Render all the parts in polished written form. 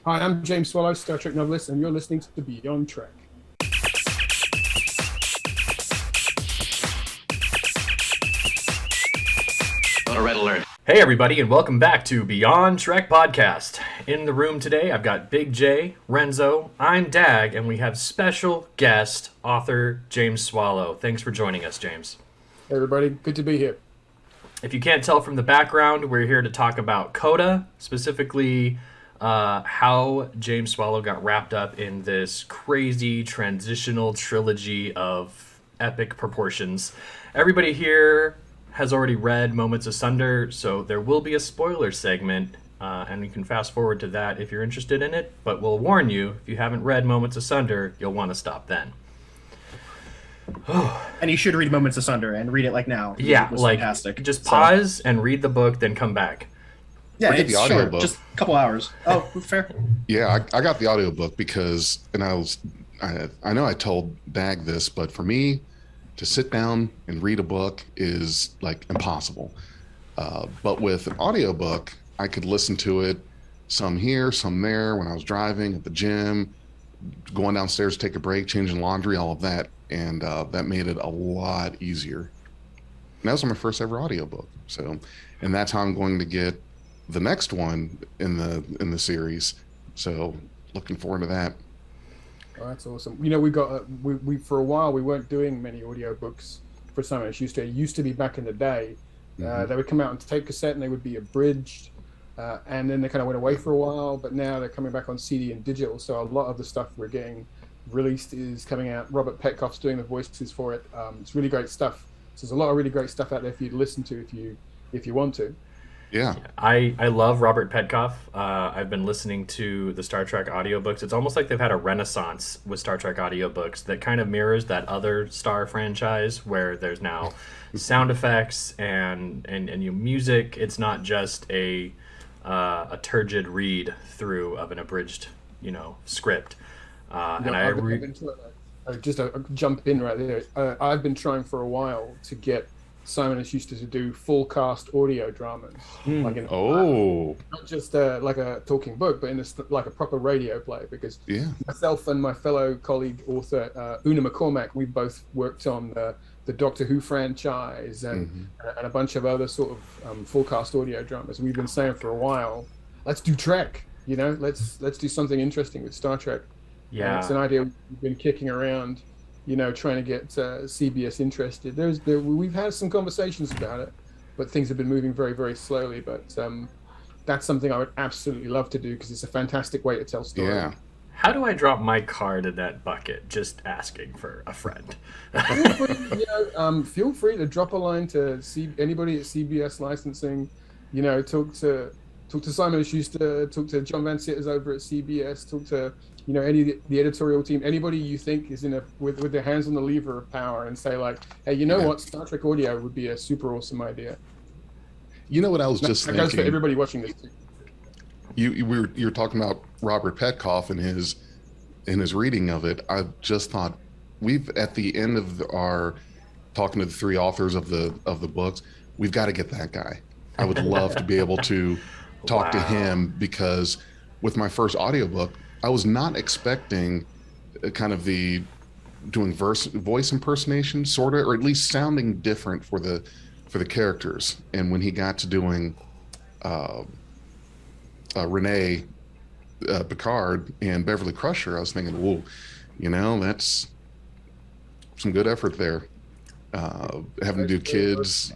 Hi, I'm James Swallow, Star Trek novelist, and you're listening to Beyond Trek. On a red alert. Hey everybody, and welcome back to Beyond Trek Podcast. In the room today, I've got Big J, Renzo, I'm Dag, and we have special guest, author James Swallow. Thanks for joining us, James. Hey everybody, good to be here. If you can't tell from the background, we're here to talk about Coda, specifically how James Swallow got wrapped up in this crazy transitional trilogy of epic proportions. Everybody here has already read Moments Asunder, so there will be a spoiler segment, and you can fast forward to that if you're interested in it, but we'll warn you, if you haven't read Moments Asunder, you'll want to stop then. And you should read Moments Asunder and read it like now. Yeah, it was like fantastic. just pause and read the book, then come back. Yeah, Or get it's the short, audiobook. just a couple hours. Oh, fair. Yeah, I got the audiobook because, I know I told Dag this, but for me to sit down and read a book is like impossible. But with an audiobook, I could listen to it some here, some there, when I was driving, at the gym, going downstairs to take a break, changing laundry, all of that. And that made it a lot easier. And that was my first ever audiobook. So, and that's how I'm going to get the next one in the series. So looking forward to that. Oh, that's awesome. You know, we got we for a while we weren't doing many audiobooks for Simon & Schuster. It used to be back in the day. They would come out on tape cassette and they would be abridged, and then they kind of went away for a while. But now they're coming back on CD and digital. So a lot of the stuff we're getting released is coming out. Robert Petkoff's doing the voices for it. It's really great stuff. So there's a lot of really great stuff out there for you to listen to if you want to. Yeah. I love Robert Petkoff. I've been listening to the Star Trek audiobooks. It's almost like they've had a renaissance with Star Trek audiobooks that kind of mirrors that other Star franchise where there's now sound effects and music. It's not just a turgid read through of an abridged, script. Just a jump in right there. I've been trying for a while to get Simon & Schuster to do full cast audio dramas, like not just like a talking book, but in like a proper radio play. Because myself and my fellow colleague author Una McCormack, we both worked on the Doctor Who franchise and a bunch of other sort of full cast audio dramas. We've been saying for a while, let's do Trek. Let's do something interesting with Star Trek. Yeah, and it's an idea we've been kicking around. Trying to get CBS interested. We've had some conversations about it, but things have been moving very, very slowly. But that's something I would absolutely love to do because it's a fantastic way to tell stories. Yeah. How do I drop my card in that bucket? Just asking for a friend. Feel free to drop a line to anybody at CBS licensing. Talk to Simon & Schuster. Talk to John Van Sitters over at CBS. Talk to any of the editorial team, anybody you think is with their hands on the lever of power, and say like, hey, what, Star Trek audio would be a super awesome idea. You know what I was just thinking? That goes for everybody watching this too. You're talking about Robert Petkoff and his reading of it. I just thought we've at the end of our talking to the three authors of the books, we've got to get that guy. I would love to be able to talk to him, because with my first audiobook, I was not expecting kind of the doing voice impersonation, sort of, or at least sounding different for the characters. And when he got to doing Renee Picard and Beverly Crusher, I was thinking, whoa, that's some good effort there. Having to do kids,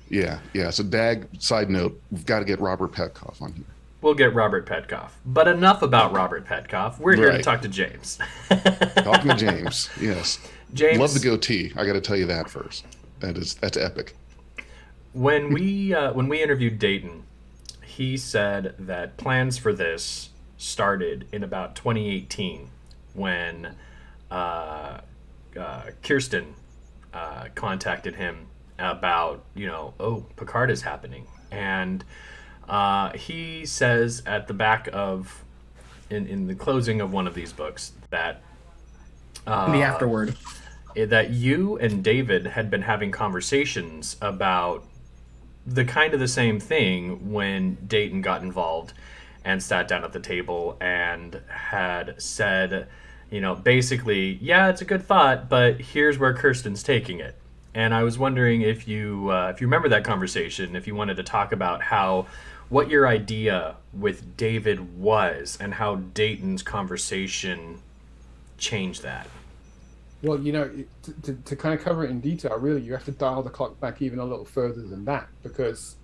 Yeah. So Dag, side note, we've got to get Robert Petkoff on here. We'll get Robert Petkoff. But enough about Robert Petkoff. We're here to talk to James. Talking to James, yes. James, love the goatee. I got to tell you that first. That's epic. When we interviewed Dayton, he said that plans for this started in about 2018 when Kirsten contacted him about, Picard is happening. And he says at the back of, in the closing of one of these books, that In the afterword. that you and David had been having conversations about the kind of the same thing when Dayton got involved, and sat down at the table and had said, basically, yeah, it's a good thought, but here's where Kirsten's taking it. And I was wondering if you remember that conversation, if you wanted to talk about what your idea with David was and how Dayton's conversation changed that. Well, to kind of cover it in detail, really, you have to dial the clock back even a little further than that, because,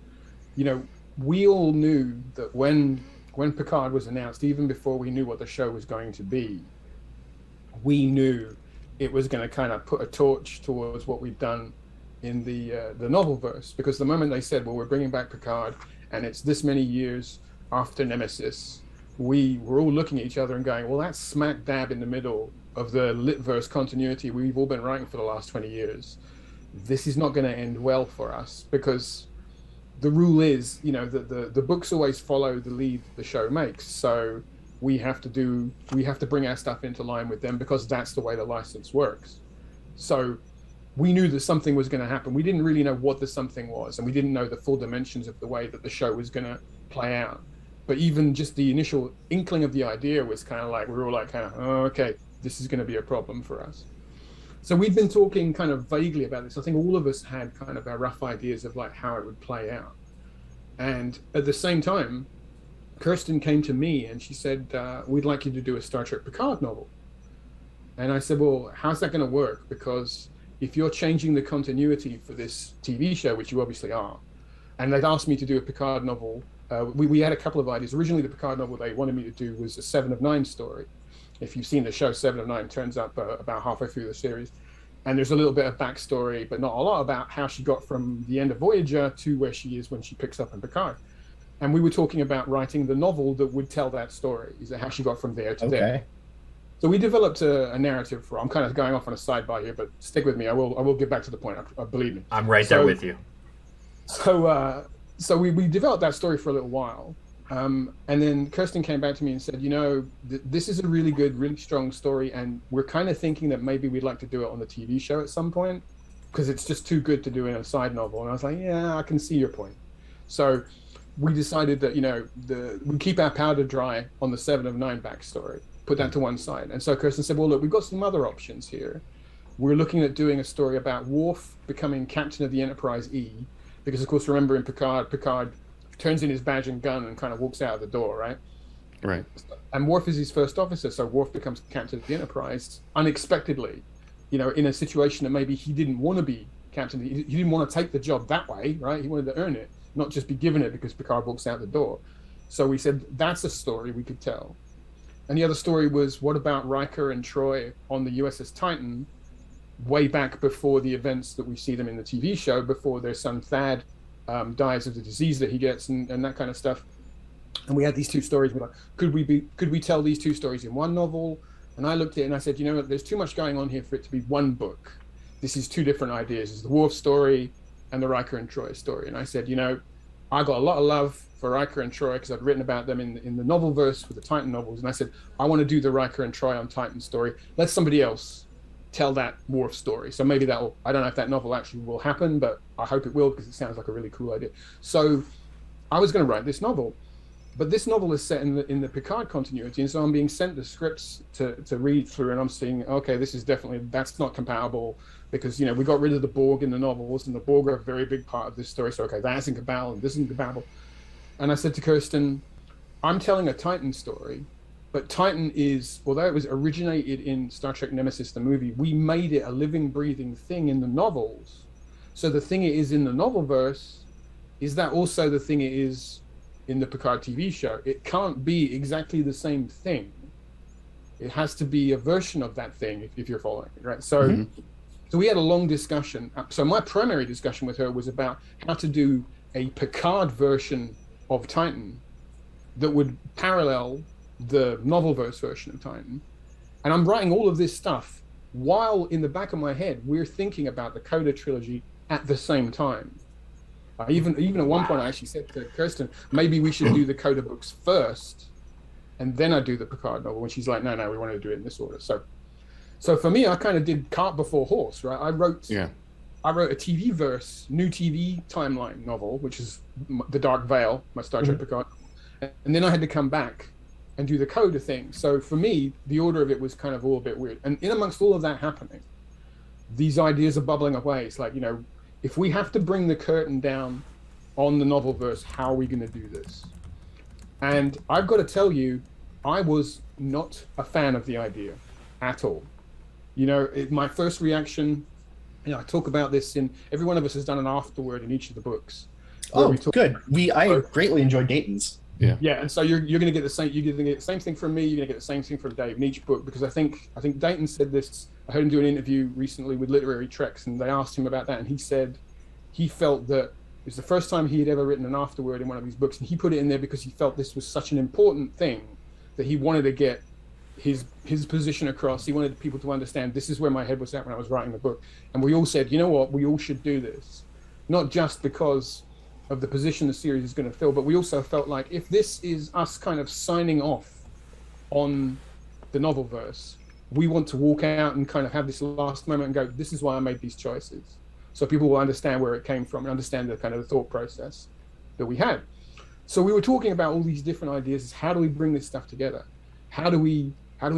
we all knew that when Picard was announced, even before we knew what the show was going to be, we knew it was going to kind of put a torch towards what we'd done in the novel verse, because the moment they said, well, we're bringing back Picard and it's this many years after Nemesis, we were all looking at each other and going, well, that's smack dab in the middle of the lit verse continuity we've all been writing for the last 20 years. This is not going to end well for us, because the rule is, the books always follow the lead the show makes. So we have to bring our stuff into line with them, because that's the way the license works. So we knew that something was going to happen. We didn't really know what the something was, and we didn't know the full dimensions of the way that the show was going to play out. But even just the initial inkling of the idea was kind of like, we were all like, oh, okay, this is going to be a problem for us. So we'd been talking kind of vaguely about this. I think all of us had kind of our rough ideas of like how it would play out. And at the same time, Kirsten came to me and she said, we'd like you to do a Star Trek Picard novel. And I said, well, how's that going to work? Because if you're changing the continuity for this TV show, which you obviously are, and they'd asked me to do a Picard novel, we had a couple of ideas. Originally, the Picard novel they wanted me to do was a 7 of 9 story. If you've seen the show, 7 of 9 turns up about halfway through the series. And there's a little bit of backstory, but not a lot, about how she got from the end of Voyager to where she is when she picks up in Picard. And we were talking about writing the novel that would tell that story, is how she got from there to there. So we developed a narrative for. I'm kind of going off on a sidebar here, but stick with me. I will get back to the point. Believe me. I'm right there with you. So we developed that story for a little while, and then Kirsten came back to me and said, this is a really good, really strong story, and we're kind of thinking that maybe we'd like to do it on the TV show at some point, because it's just too good to do in a side novel. And I was like, yeah, I can see your point. So we decided that we keep our powder dry on the 7 of 9 backstory, put that to one side. And so Kirsten said, well, look, we've got some other options here. We're looking at doing a story about Worf becoming captain of the Enterprise E, because of course, remember in Picard turns in his badge and gun and kind of walks out of the door, right? Right. And Worf is his first officer, so Worf becomes captain of the Enterprise unexpectedly, in a situation that maybe he didn't want to be captain. He didn't want to take the job that way, right? He wanted to earn it, not just be given it because Picard walks out the door. So we said, that's a story we could tell. And the other story was, what about Riker and Troy on the USS Titan, way back before the events that we see them in the TV show, before their son Thad dies of the disease that he gets and that kind of stuff. And we had these two stories. We're like, could we tell these two stories in one novel? And I looked at it and I said, there's too much going on here for it to be one book. This is two different ideas. It's the Worf story and the Riker and Troy story. And I said, I got a lot of love for Riker and Troy because I'd written about them in the novel verse with the Titan novels. And I said, I want to do the Riker and Troy on Titan story. Let somebody else tell that Worf story. So maybe I don't know if that novel actually will happen, but I hope it will, because it sounds like a really cool idea. So I was going to write this novel, but this novel is set in the Picard continuity. And so I'm being sent the scripts to read through, and I'm seeing, okay, that's not compatible, because, we got rid of the Borg in the novels, and the Borg are a very big part of this story. So, okay, that isn't compatible, and this isn't compatible. And I said to Kirsten, I'm telling a Titan story, but Titan is, although it was originated in Star Trek Nemesis, the movie, we made it a living, breathing thing in the novels. So the thing it is in the novel verse, is that also the thing it is in the Picard TV show? It can't be exactly the same thing. It has to be a version of that thing, if you're following, right? So, So we had a long discussion. So my primary discussion with her was about how to do a Picard version of Titan that would parallel the novel verse version of Titan. And I'm writing all of this stuff while in the back of my head we're thinking about the Coda trilogy at the same time. Even at one point I actually said to Kirsten, maybe we should do the Coda books first and then I do the Picard novel. And she's like, no, we want to do it in this order. So for me, I kind of did cart before horse, right? I wrote a TV verse, new TV timeline novel, which is The Dark Veil, my Star Trek Picard. And then I had to come back and do the Coda thing. So for me, the order of it was kind of all a bit weird. And in amongst all of that happening, these ideas are bubbling away. It's like, if we have to bring the curtain down on the novel verse, how are we going to do this? And I've got to tell you, I was not a fan of the idea at all. My first reaction, I talk about this in, every one of us has done an afterword in each of the books. Oh, good. I greatly enjoyed Dayton's. Yeah. And so you're going to get the same. You're going to get the same thing from me. You're going to get the same thing from Dave in each book, because I think Dayton said this. I heard him do an interview recently with Literary Treks, and they asked him about that, and he said he felt that it was the first time he had ever written an afterword in one of his books, and he put it in there because he felt this was such an important thing that he wanted to get his position across. He wanted people to understand this is where my head was at when I was writing the book. And we all said, you know what, we all should do this, not just because of the position the series is going to fill, but we also felt like if this is us kind of signing off on the novel verse, we want to walk out and kind of have this last moment and go, this is why I made these choices, so people will understand where it came from and understand the kind of the thought process that we had. So we were talking about all these different ideas. How do we bring this stuff together? How do we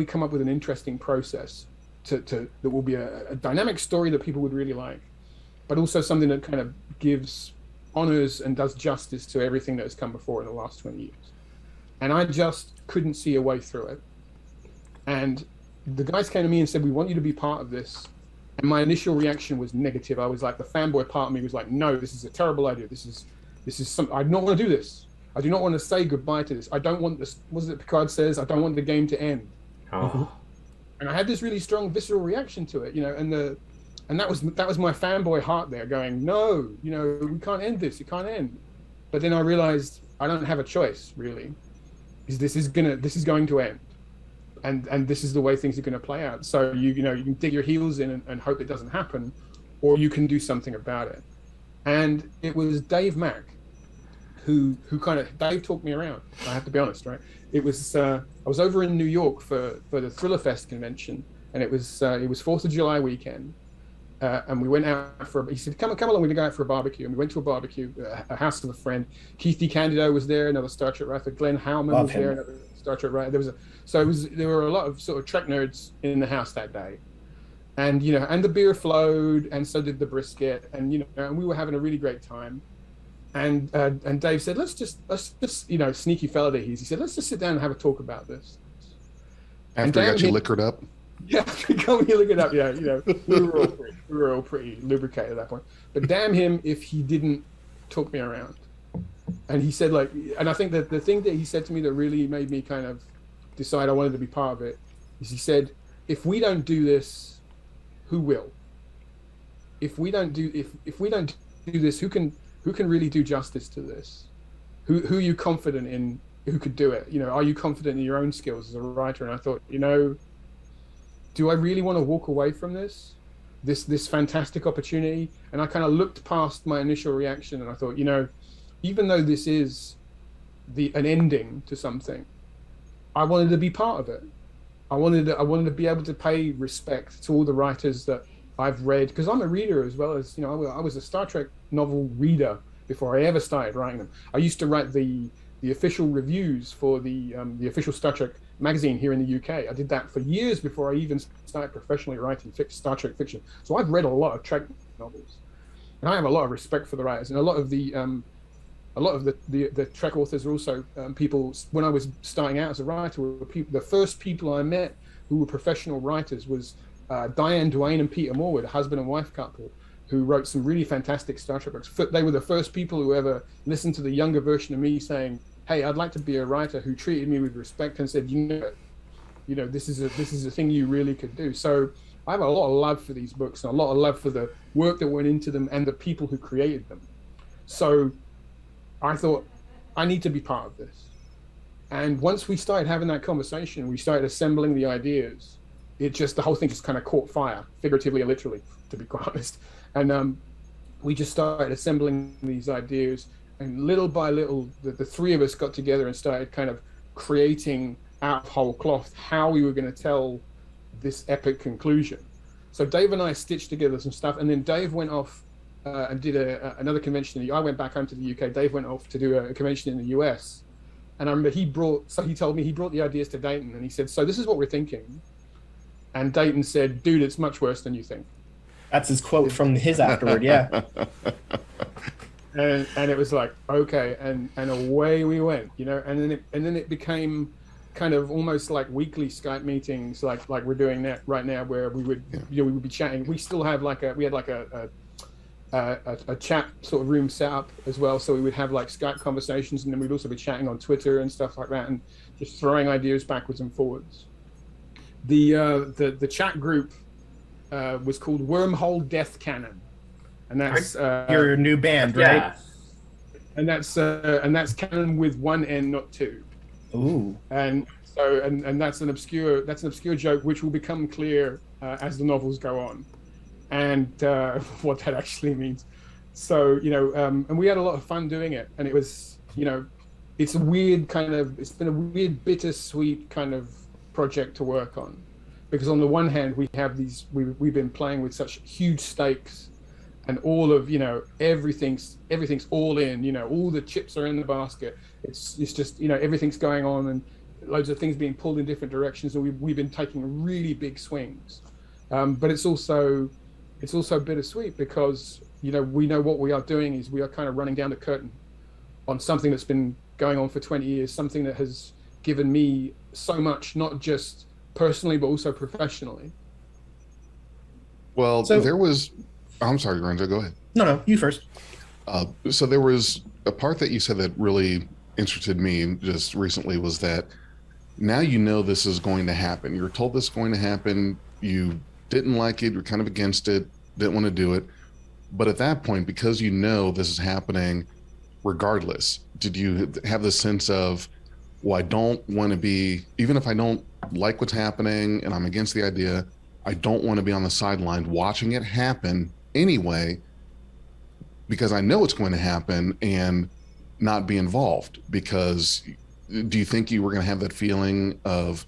come up with an interesting process that will be a dynamic story that people would really like, but also something that kind of honors and does justice to everything that has come before in the last 20 years. And I just couldn't see a way through it. And the guys came to me and said, we want you to be part of this. And my initial reaction was negative. I was like, the fanboy part of me was like, no, this is a terrible idea. This is something, I do not want to do this. I do not want to say goodbye to this. I don't want this, what is it Picard says? I don't want the game to end. Oh. And I had this really strong visceral reaction to it, and that was my fanboy heart there going, no, we can't end this. It can't end. But then I realized I don't have a choice, really, because this is going to end, and this is the way things are going to play out. So you can dig your heels in and hope it doesn't happen, or you can do something about it. And it was Dave Mack who Dave talked me around. I have to be honest, right? It was I was over in New York for the Thriller Fest convention, and it was 4th of July weekend. And we went out he said, come along, we're going to go out for a barbecue. And we went to a barbecue, a house of a friend. Keith DeCandido was there, another Star Trek writer. Glenn Howman was there, another Star Trek writer. There were a lot of sort of Trek nerds in the house that day. And, and the beer flowed, and so did the brisket. And, and we were having a really great time. And Dave said, let's just, sneaky fella that he said, let's just sit down and have a talk about this. After he got you liquored up? Yeah, come here, look it up. Yeah, we were all pretty lubricated at that point. But damn him if he didn't talk me around. And he said, and I think that the thing that he said to me that really made me kind of decide I wanted to be part of it is he said, if we don't do this, who will? If we don't do this, who can really do justice to this? Who are you confident in who could do it? Are you confident in your own skills as a writer? And I thought, do I really want to walk away from this fantastic opportunity? And I kind of looked past my initial reaction and I thought, even though this is an ending to something, I wanted to be part of it. I wanted to be able to pay respect to all the writers that I've read, because I'm a reader as well as, I was a Star Trek novel reader before I ever started writing them. I used to write the official reviews for the official Star Trek magazine here in the UK. I did that for years before I even started professionally writing Star Trek fiction. So I've read a lot of Trek novels, and I have a lot of respect for the writers. And a lot of the Trek authors are also people. When I was starting out as a writer, the first people I met who were professional writers was Diane Duane and Peter Morwood, a husband and wife couple, who wrote some really fantastic Star Trek books. They were the first people who ever listened to the younger version of me saying, hey, I'd like to be a writer, who treated me with respect and said, this is a thing you really could do. So I have a lot of love for these books and a lot of love for the work that went into them and the people who created them. So I thought, I need to be part of this. And once we started having that conversation, we started assembling the ideas, the whole thing just kind of caught fire, figuratively or literally, to be quite honest. And we just started assembling these ideas. And little by little, the three of us got together and started kind of creating out of whole cloth how we were going to tell this epic conclusion. So Dave and I stitched together some stuff, and then Dave went off and did another convention. I went back home to the UK. Dave went off to do a convention in the US, And I remember he told me he brought the ideas to Dayton, and he said, so this is what we're thinking. And Dayton said, dude, it's much worse than you think. That's his quote from his afterward, yeah. And it was like, okay, and away we went, you know, and then it became kind of almost like weekly Skype meetings, like we're doing that right now, where we would, you know, we would be chatting. We still have we had a chat sort of room set up as well, so we would have like Skype conversations, and then we'd also be chatting on Twitter and stuff like that, and just throwing ideas backwards and forwards. The chat group was called Wormhole Death Canon, and that's your new band, right? Yeah. And that's Canon with one N, not two. Ooh. And so and that's an obscure joke which will become clear as the novels go on, and what that actually means. So, you know, and we had a lot of fun doing it, and it was, you know, it's been a weird bittersweet kind of project to work on, because on the one hand we have we've been playing with such huge stakes, and all of, you know, everything's all in, you know, all the chips are in the basket. It's just, you know, everything's going on, and loads of things being pulled in different directions, and we've been taking really big swings. But it's also bittersweet, because, you know, we know what we are doing is we are kind of running down the curtain on something that's been going on for 20 years, something that has given me so much, not just personally, but also professionally. Well, I'm sorry, Lorenzo, go ahead. No, you first. So there was a part that you said that really interested me just recently, was that now you know this is going to happen. You're told this is going to happen. You didn't like it. You're kind of against it. Didn't want to do it. But at that point, because you know this is happening regardless, did you have the sense of, well, I don't want to be, even if I don't like what's happening and I'm against the idea, I don't want to be on the sideline watching it happen anyway, because I know it's going to happen, and not be involved? Because do you think you were going to have that feeling of,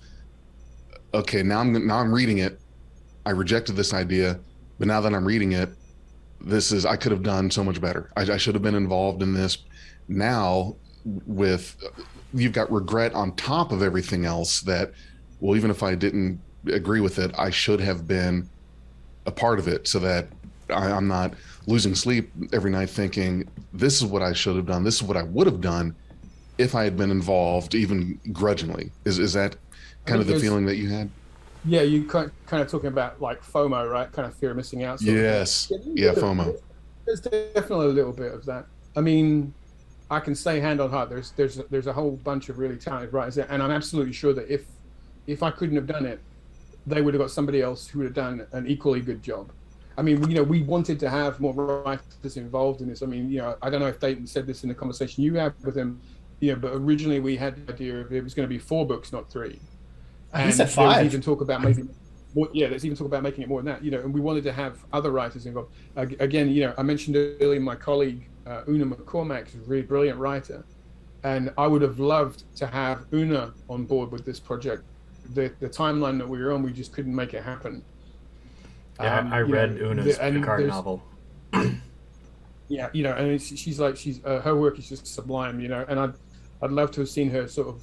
okay, now I'm reading it, I rejected this idea, but now that I'm reading it, I could have done so much better. I should have been involved in this. Now you've got regret on top of everything else, that, well, even if I didn't agree with it, I should have been a part of it, so that I'm not losing sleep every night thinking, this is what I should have done, this is what I would have done if I had been involved, even grudgingly. Is that kind of the feeling that you had? Yeah, you kind of talking about like FOMO, right? Kind of fear of missing out. Yes. Yeah, FOMO. There's definitely a little bit of that. I mean, I can say hand on heart, there's a whole bunch of really talented writers there, and I'm absolutely sure that if I couldn't have done it, they would have got somebody else who would have done an equally good job. I mean, you know, we wanted to have more writers involved in this. I mean, you know, I don't know if Dayton said this in the conversation you had with him, you know, but originally we had the idea of it was going to be 4 books, not 3. And he said 5. There's even talk about making it more than that, you know, and we wanted to have other writers involved. Again, you know, I mentioned earlier my colleague, Una McCormack, is a really brilliant writer. And I would have loved to have Una on board with this project. The timeline that we were on, we just couldn't make it happen. Yeah, I read Una's Picard novel. Yeah, you know, and she's her work is just sublime, you know, and I'd love to have seen her sort of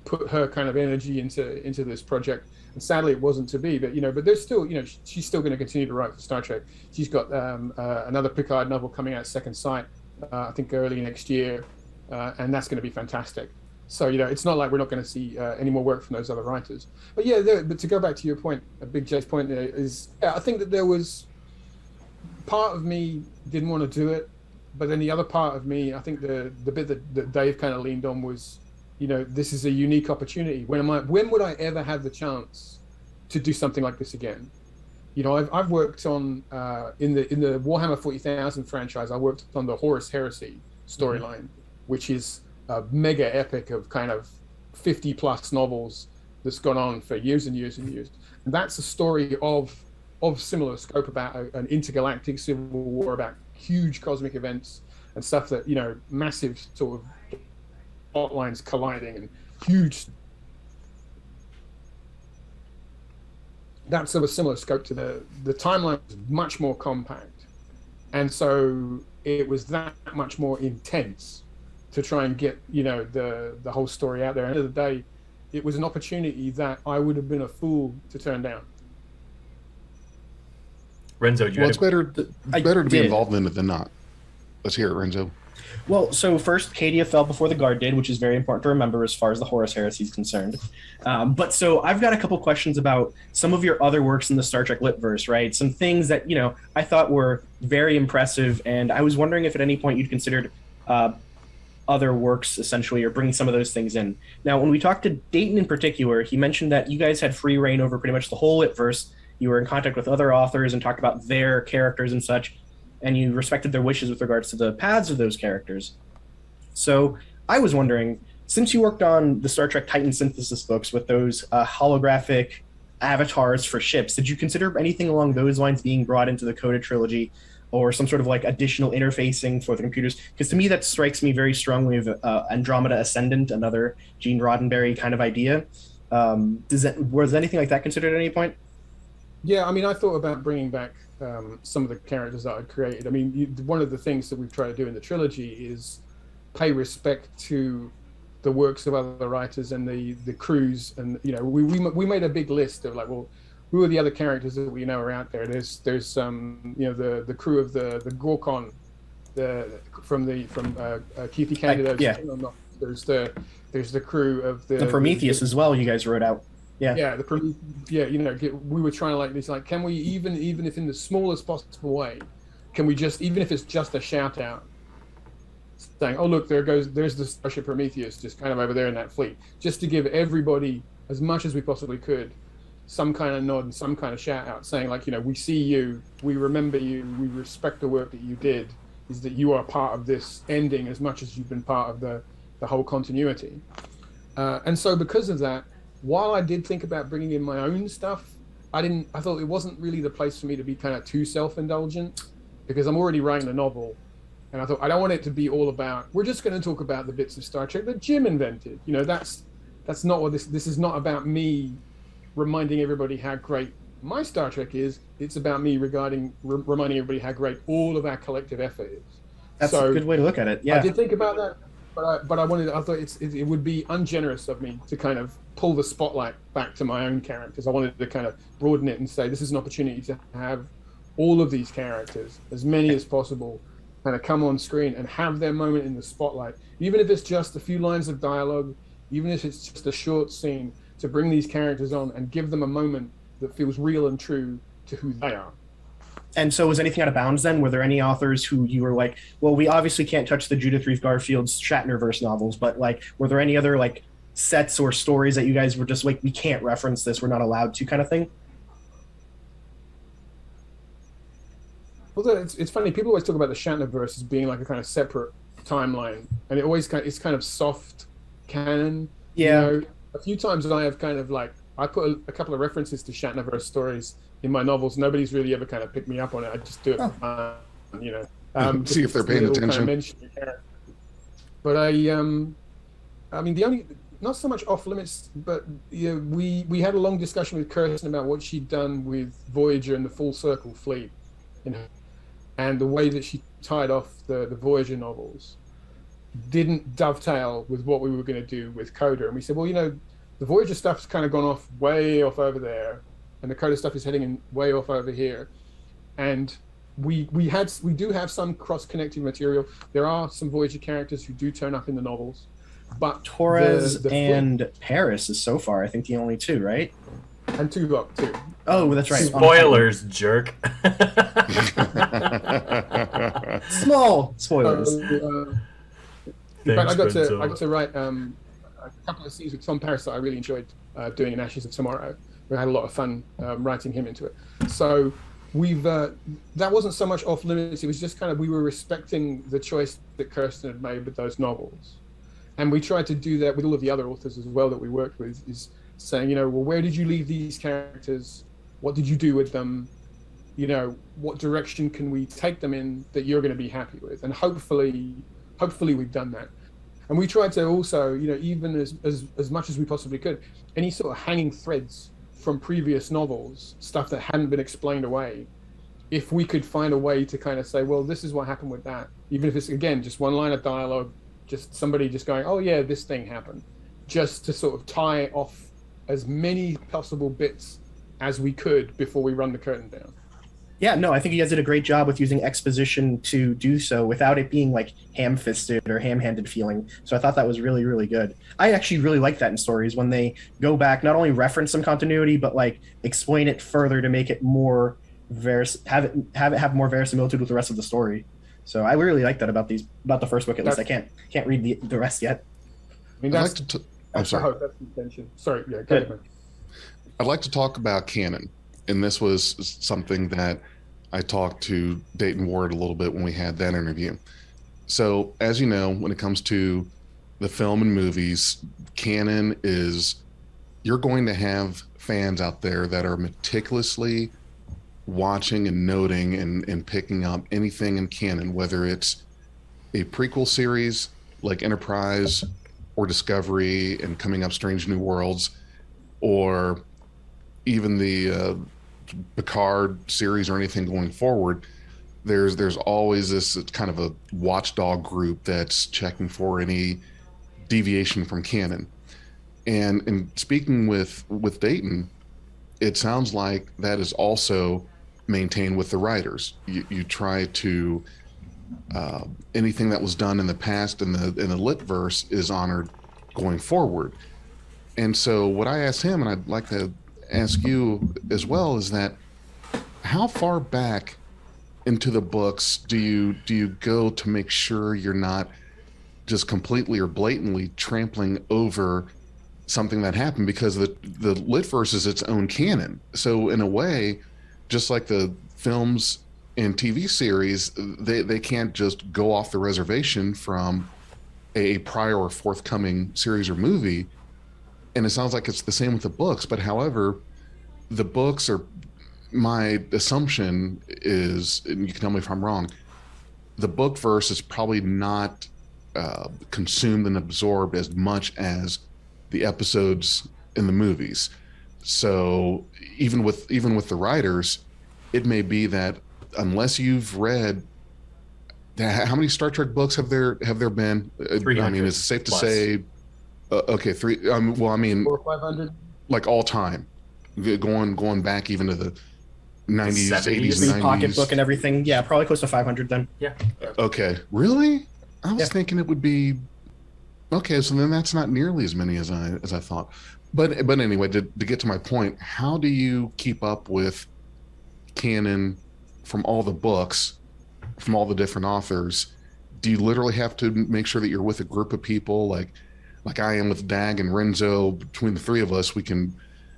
put her kind of energy into this project. And sadly, it wasn't to be, but you know, but there's still, you know, she's still going to continue to write for Star Trek. She's got another Picard novel coming out, Second Sight, I think early next year, and that's going to be fantastic. So, you know, it's not like we're not going to see any more work from those other writers. But yeah, but to go back to your point, Big J's point there is, yeah, I think that there was part of me didn't want to do it, but then the other part of me, I think the bit that Dave kind of leaned on was, you know, this is a unique opportunity. When would I ever have the chance to do something like this again? You know, I've worked on in the Warhammer 40,000 franchise. I worked on the Horus Heresy storyline, which is a mega epic of kind of 50 plus novels that's gone on for years and years and years. And that's a story of similar scope about an intergalactic civil war, about huge cosmic events and stuff that, you know, massive sort of plot lines colliding and huge. That's of a similar scope to the timeline was much more compact. And so it was that much more intense. to try and get, you know, the whole story out there. At the end of the day, it was an opportunity that I would have been a fool to turn down. Renzo, do you Well, it's better to be did. involved in it than not. Let's hear it, Renzo. Well, so first, Cadia fell before the guard did, which is very important to remember as far as the Horus Heresy is concerned. But so I've got a couple questions about some of your other works in the Star Trek Litverse, right? Some things that, you know, I thought were very impressive, and I was wondering if at any point you'd considered other works, essentially, or bringing some of those things in. Now, when we talked to Dayton in particular, he mentioned that you guys had free reign over pretty much the whole Litverse. You were in contact with other authors and talked about their characters and such, and you respected their wishes with regards to the paths of those characters. So I was wondering, since you worked on the Star Trek Titan synthesis books with those holographic avatars for ships, did you consider anything along those lines being brought into the Coda trilogy, or some sort of like additional interfacing for the computers? Because to me, that strikes me very strongly of Andromeda Ascendant, another Gene Roddenberry kind of idea. Was anything like that considered at any point? Yeah, I mean, I thought about bringing back some of the characters that I'd created. I mean, one of the things that we've tried to do in the trilogy is pay respect to the works of other writers and the crews. And, you know, we made a big list of like, well, who are the other characters that we know are out there? There's you know, the crew of the Gorkon, from Keithy Candida's. Yeah. There's the crew of the Prometheus as well. You guys wrote out. Yeah. Yeah, you know, we were trying to like this, like, can we even if in the smallest possible way, can we just, even if it's just a shout out, saying, oh look, there's the Starship Prometheus just kind of over there in that fleet, just to give everybody as much as we possibly could some kind of nod and some kind of shout out, saying like, you know, we see you, we remember you, we respect the work that you did, is that you are part of this ending as much as you've been part of the whole continuity. And so because of that, while I did think about bringing in my own stuff, I thought it wasn't really the place for me to be kind of too self-indulgent, because I'm already writing a novel, and I thought I don't want it to be all about, we're just going to talk about the bits of Star Trek that Jim invented. You know, that's not what this is not about me reminding everybody how great my Star Trek is. It's about me reminding everybody how great all of our collective effort is. That's a good way to look at it. Yeah. I did think about that. But I thought it would be ungenerous of me to kind of pull the spotlight back to my own characters. I wanted to kind of broaden it and say this is an opportunity to have all of these characters, as many as possible, kind of come on screen and have their moment in the spotlight. Even if it's just a few lines of dialogue, even if it's just a short scene, to bring these characters on and give them a moment that feels real and true to who they are. And so was anything out of bounds then? Were there any authors who you were like, well, we obviously can't touch the Judith Reeve Garfield's Shatnerverse novels, but like, were there any other like sets or stories that you guys were just like, we can't reference this, we're not allowed to, kind of thing? Well, it's funny, people always talk about the Shatnerverse as being like a kind of separate timeline, and it's kind of soft canon. Yeah. You know, a few times I have kind of like, I put a couple of references to Shatnerverse stories in my novels. Nobody's really ever kind of picked me up on it. I just do it for fun, you know. See if they're paying attention. But I mean, the only, not so much off limits, but you know, we had a long discussion with Kirsten about what she'd done with Voyager and the Full Circle fleet, and the way that she tied off the Voyager novels didn't dovetail with what we were going to do with Coda. And we said, well, you know, the Voyager stuff's kind of gone way off over there, and the Coda stuff is heading in way off over here. And we do have some cross-connecting material. There are some Voyager characters who do turn up in the novels, but Torres the and fleet, Paris is so far, I think, the only two, right? and Tuvok too. Oh, that's right. Spoilers, jerk. Small spoilers. But I got Renzo. to write a couple of scenes with Tom Paris that I really enjoyed doing in Ashes of Tomorrow. We had a lot of fun writing him into it. So we've that wasn't so much off limits. It was just kind of, we were respecting the choice that Kirsten had made with those novels, and we tried to do that with all of the other authors as well that we worked with. Is saying, you know, well, where did you leave these characters? What did you do with them? You know, what direction can we take them in that you're going to be happy with? And hopefully we've done that. And we tried to also, you know, even as much as we possibly could, any sort of hanging threads from previous novels, stuff that hadn't been explained away, if we could find a way to kind of say, well, this is what happened with that, even if it's, again, just one line of dialogue, just somebody just going, oh yeah, this thing happened, just to sort of tie off as many possible bits as we could before we run the curtain down. Yeah, no, I think you guys did a great job with using exposition to do so without it being like ham-fisted or ham-handed feeling. So I thought that was really, really good. I actually really like that in stories when they go back, not only reference some continuity, but like explain it further to make it more have more verisimilitude with the rest of the story. So I really like that about the first book at least. I can't read the rest yet. I mean, that's the intention. Sorry, yeah, go ahead. I'd like to talk about Canon. And this was something that I talked to Dayton Ward a little bit when we had that interview. So, as you know, when it comes to the film and movies, Canon is, you're going to have fans out there that are meticulously watching and noting and picking up anything in Canon, whether it's a prequel series like Enterprise or Discovery and Coming Up Strange New Worlds, or even the Picard series or anything going forward. There's always this kind of a watchdog group that's checking for any deviation from canon. And in speaking with Dayton, it sounds like that is also maintained with the writers. You try to anything that was done in the past in the lit verse is honored going forward. And so what I asked him, and I'd like to ask you as well, is that how far back into the books do you go to make sure you're not just completely or blatantly trampling over something that happened? Because the lit verse is its own canon. So in a way, just like the films and TV series, they can't just go off the reservation from a prior or forthcoming series or movie. And it sounds like it's the same with the books, but however, the books are, my assumption is, and you can tell me if I'm wrong, the book verse is probably not consumed and absorbed as much as the episodes in the movies. So even with the writers, it may be that unless you've read, how many Star Trek books have there been? 300 I mean, is it safe to plus. say? Okay, well, I mean, 400 or 500, like all time, going back even to the 90s, 80s, and 90s. Pocketbook and everything. Yeah, probably close to 500 then. Yeah. Okay, really? I was thinking it would be. Okay, so then that's not nearly as many as I thought. But anyway, to get to my point, how do you keep up with canon from all the books, from all the different authors? Do you literally have to make sure that you're with a group of people like I am with Dag and Renzo? Between the three of us, we can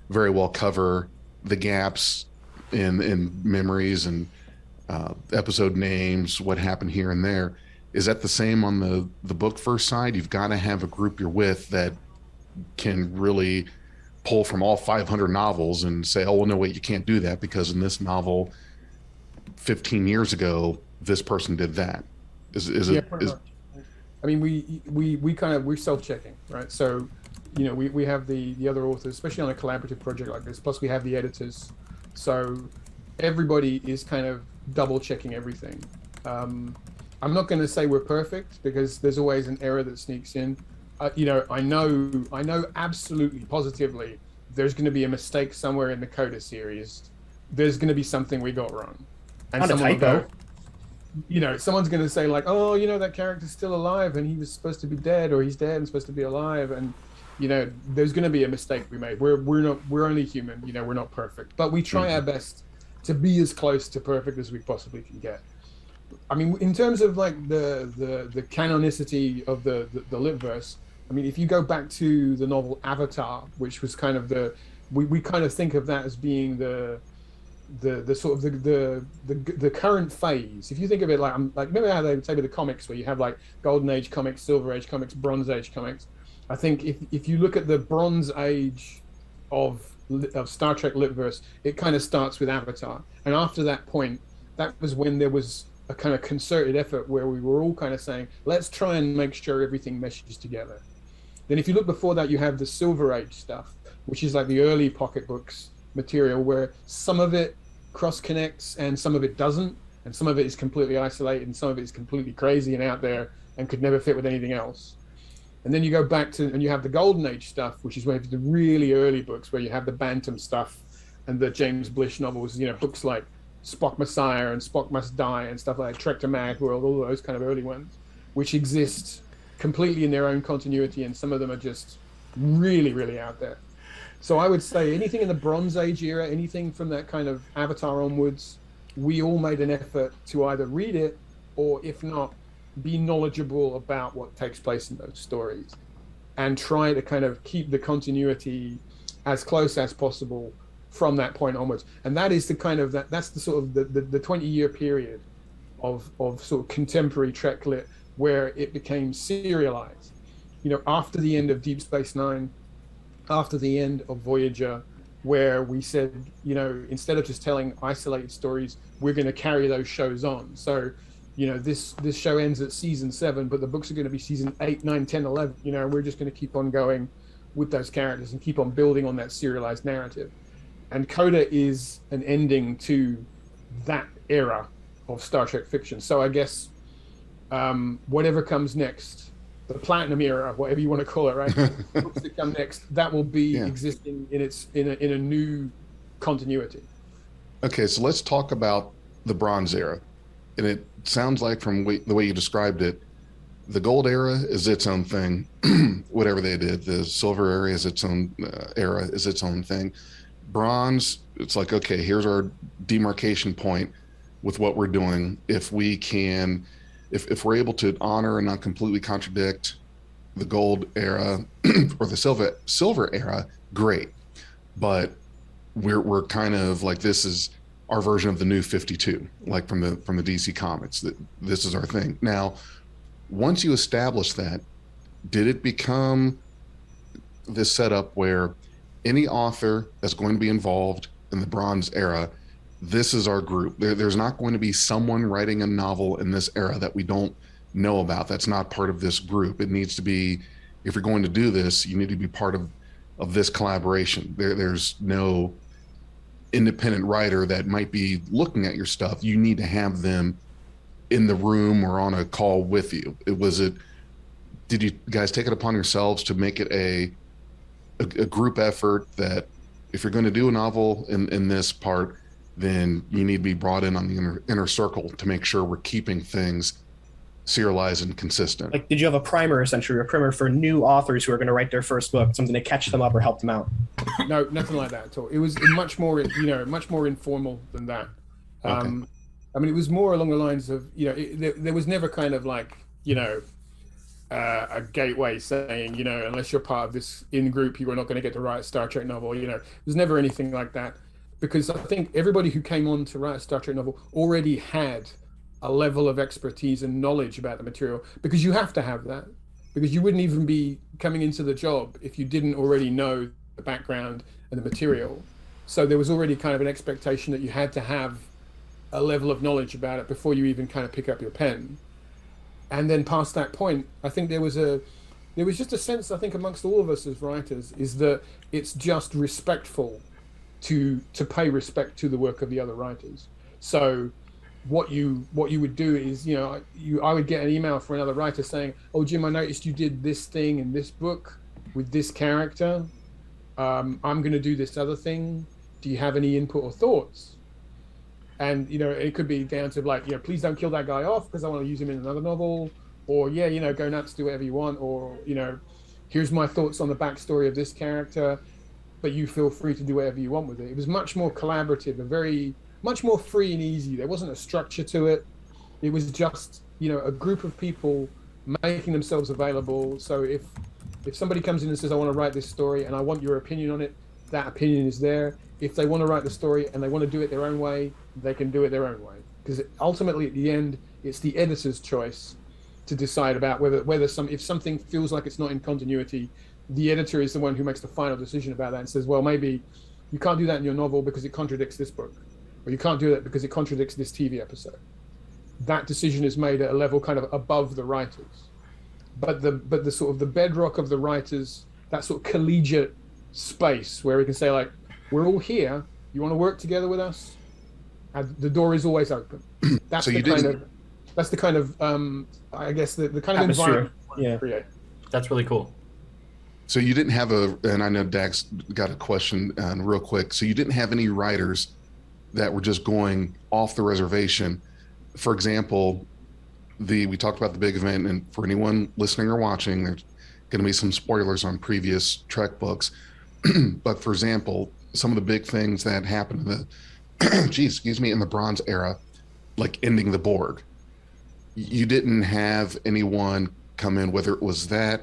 very well cover the gaps in memories and episode names, what happened here and there. Is that the same on the book first side? You've got to have a group you're with that can really pull from all 500 novels and say, oh, well, no, wait, you can't do that because in this novel 15 years ago, this person did that. I mean, we're self-checking, right? So, you know, we have the other authors, especially on a collaborative project like this, plus we have the editors. So everybody is kind of double checking everything. I'm not going to say we're perfect because there's always an error that sneaks in. You know, I know absolutely positively there's going to be a mistake somewhere in the Coda series. There's going to be something we got wrong. And On a typo. You know, someone's going to say like, oh, you know, that character's still alive and he was supposed to be dead, or he's dead and supposed to be alive. And, you know, there's going to be a mistake we made. We're only human, you know, we're not perfect, but we try our best to be as close to perfect as we possibly can get. I mean, in terms of like the canonicity of the lit verse, I mean, if you go back to the novel Avatar, which was kind of we kind of think of that as being the sort of the current phase. If you think of it like remember how they would say with the comics where you have like Golden Age comics, Silver Age comics, Bronze Age comics. I think if you look at the Bronze Age of Star Trek litverse, it kind of starts with Avatar, and after that point, that was when there was a kind of concerted effort where we were all kind of saying, let's try and make sure everything meshes together. Then if you look before that, you have the Silver Age stuff, which is like the early pocketbooks material where some of it cross connects and some of it doesn't, and some of it is completely isolated and some of it is completely crazy and out there and could never fit with anything else. And then you go back to, and you have the Golden Age stuff, which is where the really early books, where you have the Bantam stuff and the James Blish novels, books like Spock Messiah and Spock Must Die and stuff like Trek to Mad World, all those kind of early ones, which exist completely in their own continuity, and some of them are just really, really out there. So I would say anything in the Bronze Age era, anything from that kind of Avatar onwards, we all made an effort to either read it or, if not, be knowledgeable about what takes place in those stories and try to kind of keep the continuity as close as possible from that point onwards. And that is the kind of that's the sort of the 20-year period of sort of contemporary Trek lit where it became serialized. After the end of Deep Space Nine, after the end of Voyager, where we said, instead of just telling isolated stories, we're going to carry those shows on. So this show ends at season 7, but the books are going to be season 8, 9, 10, 11. We're just going to keep on going with those characters and keep on building on that serialized narrative. And Coda is an ending to that era of Star Trek fiction. So I guess whatever comes next, the Platinum era, whatever you want to call it, right? Books that come next, that will be existing in a new continuity. Okay, so let's talk about the Bronze era. And it sounds like from the way you described it, the Gold era is its own thing, whatever they did. The Silver era is its own thing. Bronze, it's like, okay, here's our demarcation point with what we're doing. If we can, if we're able to honor and not completely contradict the Gold era or the Silver era, great. But we're kind of like, this is our version of the New 52, like from the DC Comics. That this is our thing. Now, once you establish that, did it become this setup where any author that's going to be involved in the Bronze era, this is our group? There's not going to be someone writing a novel in this era that we don't know about. That's not part of this group. It needs to be, if you're going to do this, you need to be part of this collaboration. There's no independent writer that might be looking at your stuff. You need to have them in the room or on a call with you. Did you guys take it upon yourselves to make it a group effort that if you're going to do a novel in this part, then you need to be brought in on the inner circle to make sure we're keeping things serialized and consistent? Like, did you have a primer, essentially, a primer for new authors who are going to write their first book, something to catch them up or help them out? No, nothing like that at all. It was much more informal than that. Okay. I mean, it was more along the lines of, there was never kind of like, a gateway saying, unless you're part of this in-group, you are not going to get to write a Star Trek novel. There's never anything like that. Because I think everybody who came on to write a Star Trek novel already had a level of expertise and knowledge about the material, because you have to have that, because you wouldn't even be coming into the job if you didn't already know the background and the material. So there was already kind of an expectation that you had to have a level of knowledge about it before you even kind of pick up your pen. And then past that point, I think there was just a sense, I think, amongst all of us as writers, is that it's just respectful to pay respect to the work of the other writers. So what you would do is, I would get an email from another writer saying, "Oh, Jim, I noticed you did this thing in this book with this character. I'm going to do this other thing. Do you have any input or thoughts?" And, it could be down to like, please don't kill that guy off because I want to use him in another novel, or go nuts, do whatever you want, or, here's my thoughts on the backstory of this character, but you feel free to do whatever you want with it. It was much more collaborative, much more free and easy. There wasn't a structure to it. It was just, a group of people making themselves available. So if somebody comes in and says, "I want to write this story and I want your opinion on it," that opinion is there. If they want to write the story and they want to do it their own way, they can do it their own way. Because ultimately, at the end, it's the editor's choice to decide about if something feels like it's not in continuity, the editor is the one who makes the final decision about that and says, well, maybe you can't do that in your novel because it contradicts this book, or you can't do that because it contradicts this TV episode. That decision is made at a level kind of above the writers. But the sort of the bedrock of the writers, that sort of collegiate space where we can say, like, we're all here, you want to work together with us? And the door is always open. That's So the you kind didn't of that's the kind of I guess the kind of environment you want to create. That's really cool. So you didn't have and I know Dax got a question real quick. So you didn't have any writers that were just going off the reservation. For example, we talked about the big event, and for anyone listening or watching, there's going to be some spoilers on previous Trek books. But for example, some of the big things that happened in the in the Bronze Era, like ending the Borg, you didn't have anyone come in, whether it was that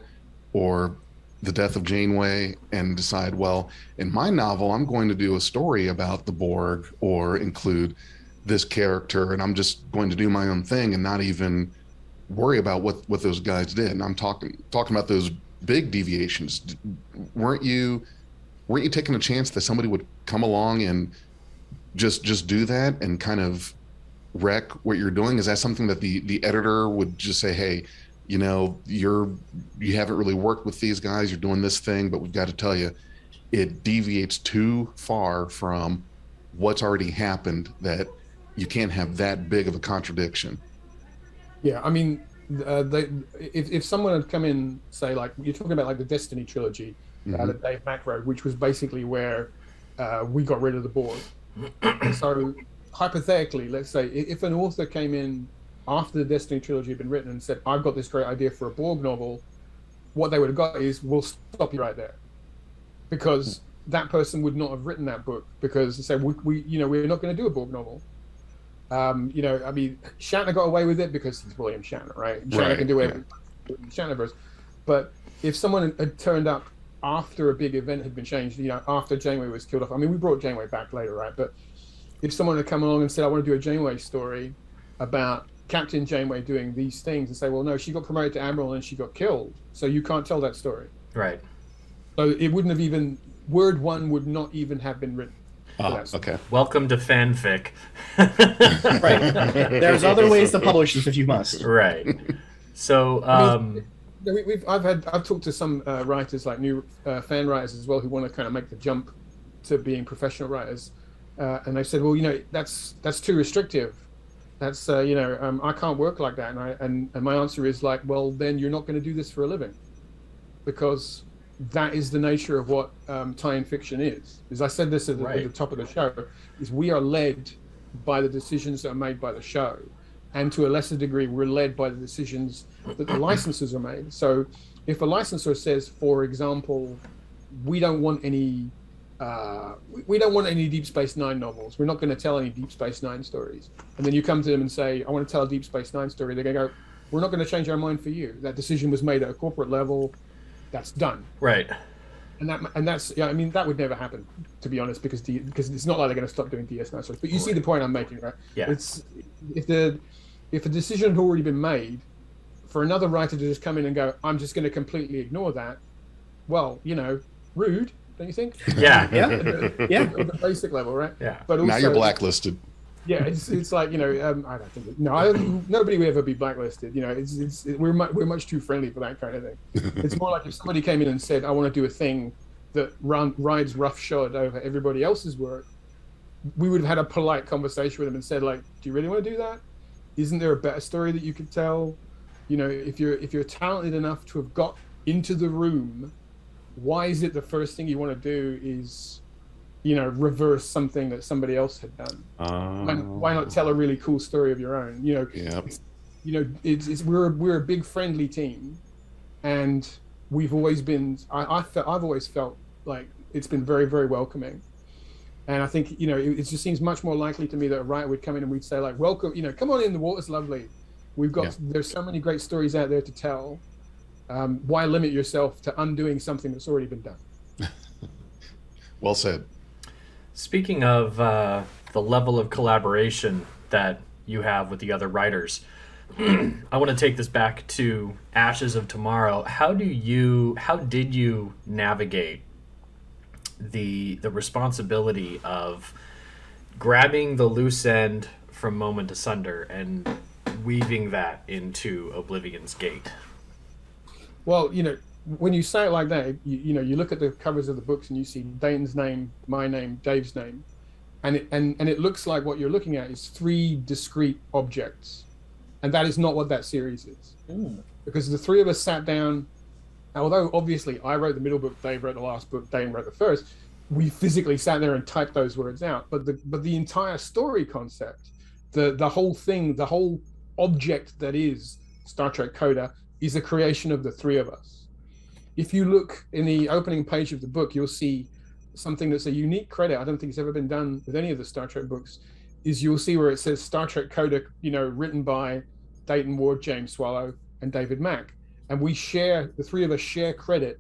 or the death of Janeway, and decide, well, in my novel, I'm going to do a story about the Borg or include this character, and I'm just going to do my own thing and not even worry about what those guys did. And I'm talking about those big deviations. Weren't you taking a chance that somebody would come along and just do that and kind of wreck what you're doing? Is that something that the editor would just say, hey, you haven't really worked with these guys, you're doing this thing, but we've got to tell you, it deviates too far from what's already happened, that you can't have that big of a contradiction? Yeah, I mean, if someone had come in, say, like you're talking about, like the Destiny trilogy that Dave Mack wrote, which was basically where we got rid of the Borg. So hypothetically, let's say if an author came in after the Destiny trilogy had been written and said, I've got this great idea for a Borg novel, what they would have got is, we'll stop you right there. Because that person would not have written that book, because they said, we're not going to do a Borg novel. I mean, Shatner got away with it because he's William Shatner, right? Shatner can do everything in the Shatnerverse. But if someone had turned up after a big event had been changed, after Janeway was killed off, I mean, we brought Janeway back later, right? But if someone had come along and said, I want to do a Janeway story about Captain Janeway doing these things, and say, well, no, she got promoted to Admiral and she got killed, so you can't tell that story. Right. So it wouldn't have even, word one would not even have been written. Oh, okay. Welcome to fanfic. Right. There's other ways to publish this if you must. Right. So, I've talked to some writers, like new fan writers as well, who want to kind of make the jump to being professional writers, and they said, well, that's too restrictive. That's I can't work like that, and my answer is like, well, then you're not going to do this for a living, because that is the nature of what tie-in fiction is. As I said this at the top of the show, is we are led by the decisions that are made by the show, and to a lesser degree, we're led by the decisions that the licensors are made. So, if a licensor says, for example, we don't want any Deep Space Nine novels, we're not going to tell any Deep Space Nine stories, and then you come to them and say, I want to tell a Deep Space Nine story, they're going to go, we're not going to change our mind for you. That decision was made at a corporate level. That's done. Right. And that's I mean, that would never happen, to be honest, because it's not like they're going to stop doing DS9 stories. But you see the point I'm making, right? Yeah. It's if a decision had already been made, for another writer to just come in and go, I'm just going to completely ignore that. Well, rude, don't you think? Yeah. Yeah. At the basic level, right? Yeah. But also, now you're blacklisted. Yeah, it's like I don't think nobody would ever be blacklisted. We're much too friendly for that kind of thing. It's more like if somebody came in and said, I want to do a thing that rides roughshod over everybody else's work, we would have had a polite conversation with them and said, like, do you really want to do that? Isn't there a better story that you could tell? If you're talented enough to have got into the room, why is it the first thing you want to do is reverse something that somebody else had done? Why not tell a really cool story of your own? We're a big friendly team, and we've always been. I've always felt like it's been very, very welcoming, and I think it just seems much more likely to me that a writer would come in and we'd say, like, welcome, come on in, the water's lovely. There's so many great stories out there to tell. Why limit yourself to undoing something that's already been done? Well said. Speaking of the level of collaboration that you have with the other writers, I want to take this back to Ashes of Tomorrow. How did you navigate the responsibility of grabbing the loose end from Moment Asunder and weaving that into Oblivion's Gate? Well, when you say it like that, you look at the covers of the books and you see Dayton's name, my name, Dave's name, and it looks like what you're looking at is three discrete objects. And that is not what that series is. Ooh. Because the three of us sat down, although obviously I wrote the middle book, Dave wrote the last book, Dane wrote the first, we physically sat there and typed those words out. But the entire story concept, the whole thing, the whole object that is Star Trek Coda is a creation of the three of us. If you look in the opening page of the book, you'll see something that's a unique credit. I don't think it's ever been done with any of the Star Trek books. Is you'll see where it says Star Trek Coda, written by Dayton Ward, James Swallow, and David Mack, and the three of us share credit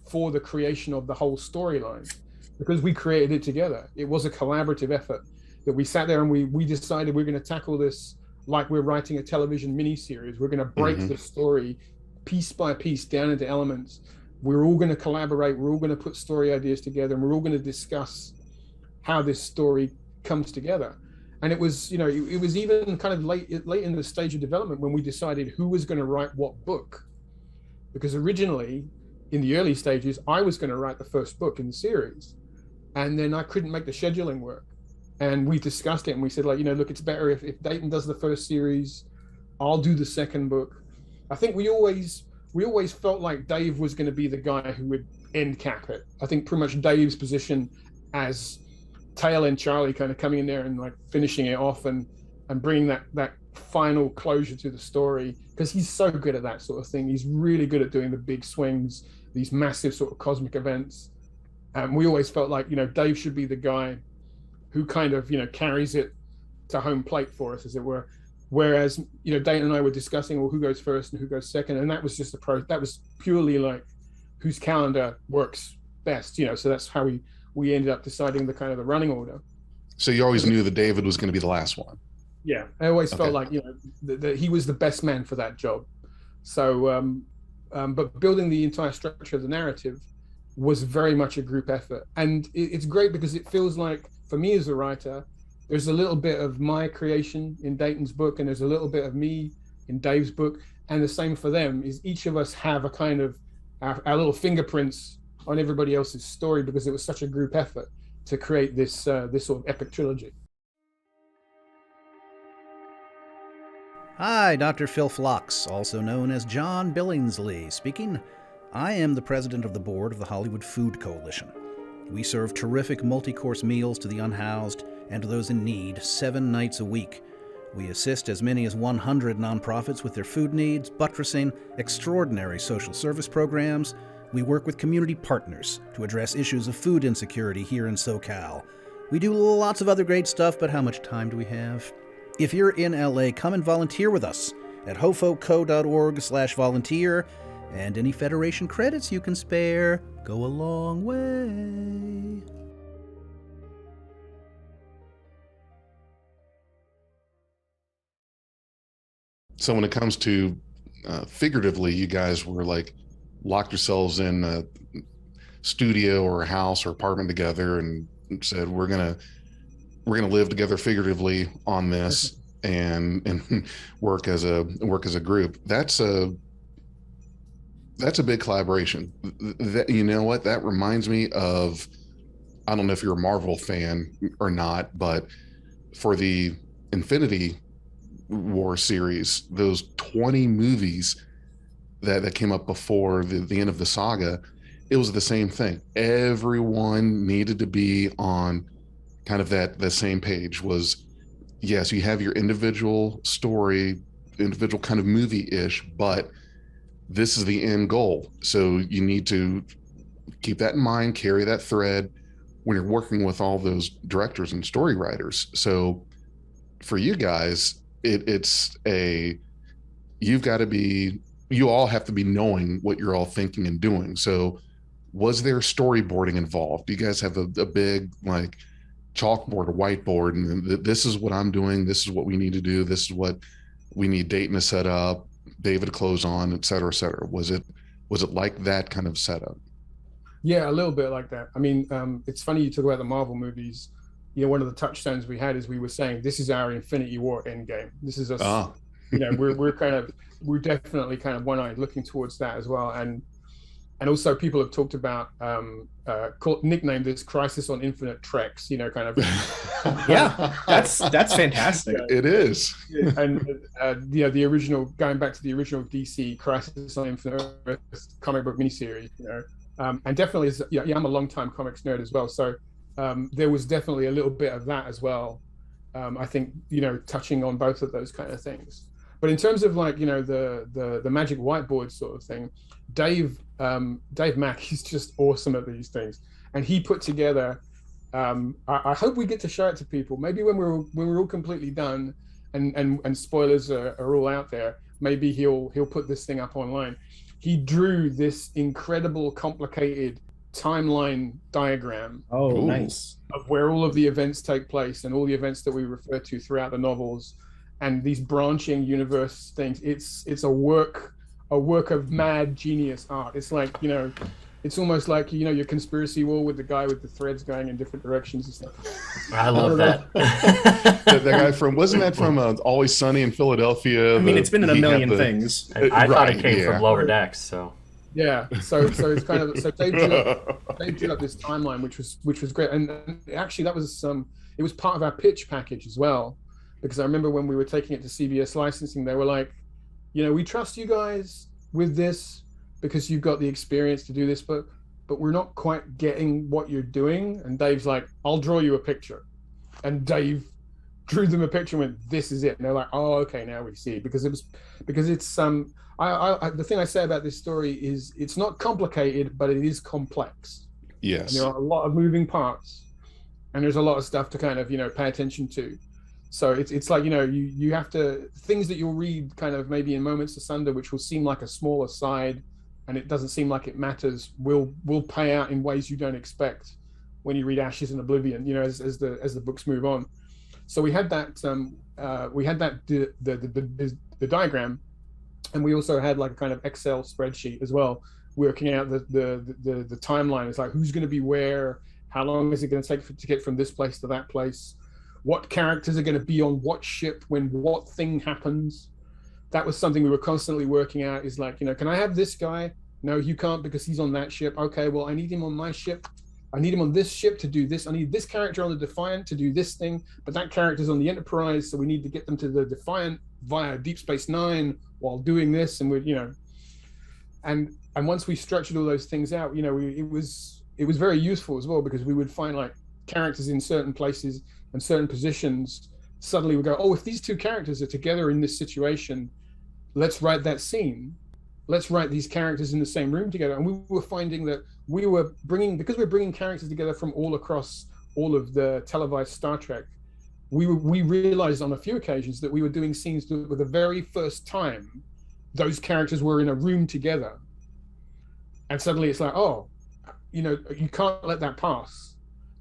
for the creation of the whole storyline because we created it together. It was a collaborative effort that we sat there and we decided we're going to tackle this like we're writing a television miniseries. We're going to break the story piece by piece down into elements. We're all going to collaborate. We're all going to put story ideas together, and we're all going to discuss how this story comes together. And it was, it was even kind of late in the stage of development when we decided who was going to write what book. Because originally, in the early stages, I was going to write the first book in the series. And then I couldn't make the scheduling work. And we discussed it, and we said, look, it's better if Dayton does the first series, I'll do the second book. I think we always felt like Dave was going to be the guy who would end cap it. I think pretty much Dave's position as tail end Charlie kind of coming in there and like finishing it off and bringing that final closure to the story, because he's so good at that sort of thing. He's really good at doing the big swings, these massive sort of cosmic events. And we always felt like, Dave should be the guy who kind of, carries it to home plate for us, as it were. Whereas, Dayton and I were discussing, well, who goes first and who goes second. And that was just that was purely like whose calendar works best, so that's how we ended up deciding the kind of the running order. So you always knew that David was going to be the last one. Yeah, I always felt like, that he was the best man for that job. So, but building the entire structure of the narrative was very much a group effort. And it's great because it feels like, for me as a writer, there's a little bit of my creation in Dayton's book, and there's a little bit of me in Dave's book. And the same for them, is each of us have a kind of our little fingerprints on everybody else's story, because it was such a group effort to create this sort of epic trilogy. Hi, Dr. Phil Phlox, also known as John Billingsley, speaking. I am the president of the board of the Hollywood Food Coalition. We serve terrific multi-course meals to the unhoused and to those in need 7 nights a week. We assist as many as 100 nonprofits with their food needs, buttressing extraordinary social service programs. We work with community partners to address issues of food insecurity here in SoCal. We do lots of other great stuff, but how much time do we have? If you're in LA, come and volunteer with us at hofoco.org/volunteer, and any Federation credits you can spare go a long way. So when it comes to figuratively, you guys were like locked yourselves in a studio or a house or apartment together and said, we're gonna live together figuratively on this and work as a group. That's a big collaboration. That, you know what, that reminds me of, I don't know if you're a Marvel fan or not, but for the Infinity War series, those 20 movies that came up before the end of the saga, it was the same thing. Everyone needed to be on kind of the same page. Was, yes, you have your individual story, individual kind of movie-ish, but this is the end goal. So you need to keep that in mind, carry that thread when you're working with all those directors and story writers. So for you guys, you all have to be knowing what you're all thinking and doing. So was there storyboarding involved? Do you guys have a big like chalkboard or whiteboard, and this is what I'm doing, this is what we need to do, this is what we need Dayton to set up, David to close on, et cetera, et cetera? Was it like that kind of setup? Yeah, a little bit like that. I mean, it's funny you talk about the Marvel movies. One of the touchstones we had is we were saying, this is our Infinity War endgame. This is us. We're definitely kind of one-eyed looking towards that as well. And And also people have talked about nicknamed this Crisis on Infinite Treks, you know, kind of. Yeah, that's fantastic. It is. And the original, going back to the original DC Crisis on Infinite Earths comic book miniseries, you know, and definitely, I'm a long-time comics nerd as well, so there was definitely a little bit of that as well. I think, you know, touching on both of those kind of things. But in terms of like, you know, the magic whiteboard sort of thing, Dave Mack, he's just awesome at these things, and he put together. I hope we get to show it to people. Maybe when we're all completely done, and spoilers are all out there. Maybe he'll put this thing up online. He drew this incredible, complicated timeline diagram. Oh, nice. Of where all of the events take place and all the events that we refer to throughout the novels, and these branching universe things. It's a work of mad genius art. It's like, you know, it's almost like, you know, your conspiracy wall with the guy with the threads going in different directions and stuff. I love that. That guy wasn't that from Always Sunny in Philadelphia? I mean, it's been in a million things. I thought it came from Lower Decks, so. Yeah, so it's kind of, so Dave drew up this timeline, which was great, and actually that was it was part of our pitch package as well, because I remember when we were taking it to CBS licensing, they were like, you know, we trust you guys with this because you've got the experience to do this, but we're not quite getting what you're doing. And Dave's like, I'll draw you a picture, and Dave drew them a picture and went, this is it. And they're like, oh, okay, now we see, because it's the thing I say about this story is it's not complicated, but it is complex. Yes. And there are a lot of moving parts, and there's a lot of stuff to kind of, you know, pay attention to. So it's like, you know, you have to, things that you'll read kind of maybe in moments asunder, which will seem like a small aside, and it doesn't seem like it matters, will pay out in ways you don't expect when you read Ashes and Oblivion, you know, as the books move on. So we had that the diagram. And we also had like a kind of Excel spreadsheet as well, working out the timeline. It's like, who's going to be where, how long is it going to take to get from this place to that place, what characters are going to be on what ship when what thing happens. That was something we were constantly working out, is like, you know, can I have this guy? No, you can't, because he's on that ship. Okay, well, I need him on my ship. I need him on this ship to do this. I need this character on the Defiant to do this thing, but that character's on the Enterprise, so we need to get them to the Defiant via Deep Space Nine while doing this. And we're, you know, and once we structured all those things out, you know, it was very useful as well, because we would find like characters in certain places and certain positions. Suddenly we go, oh, if these two characters are together in this situation, let's write that scene. Let's write these characters in the same room together. And we were finding that because we're bringing characters together from all across all of the televised Star Trek, we realized on a few occasions that we were doing scenes that were the very first time those characters were in a room together. And suddenly it's like, oh, you know, you can't let that pass.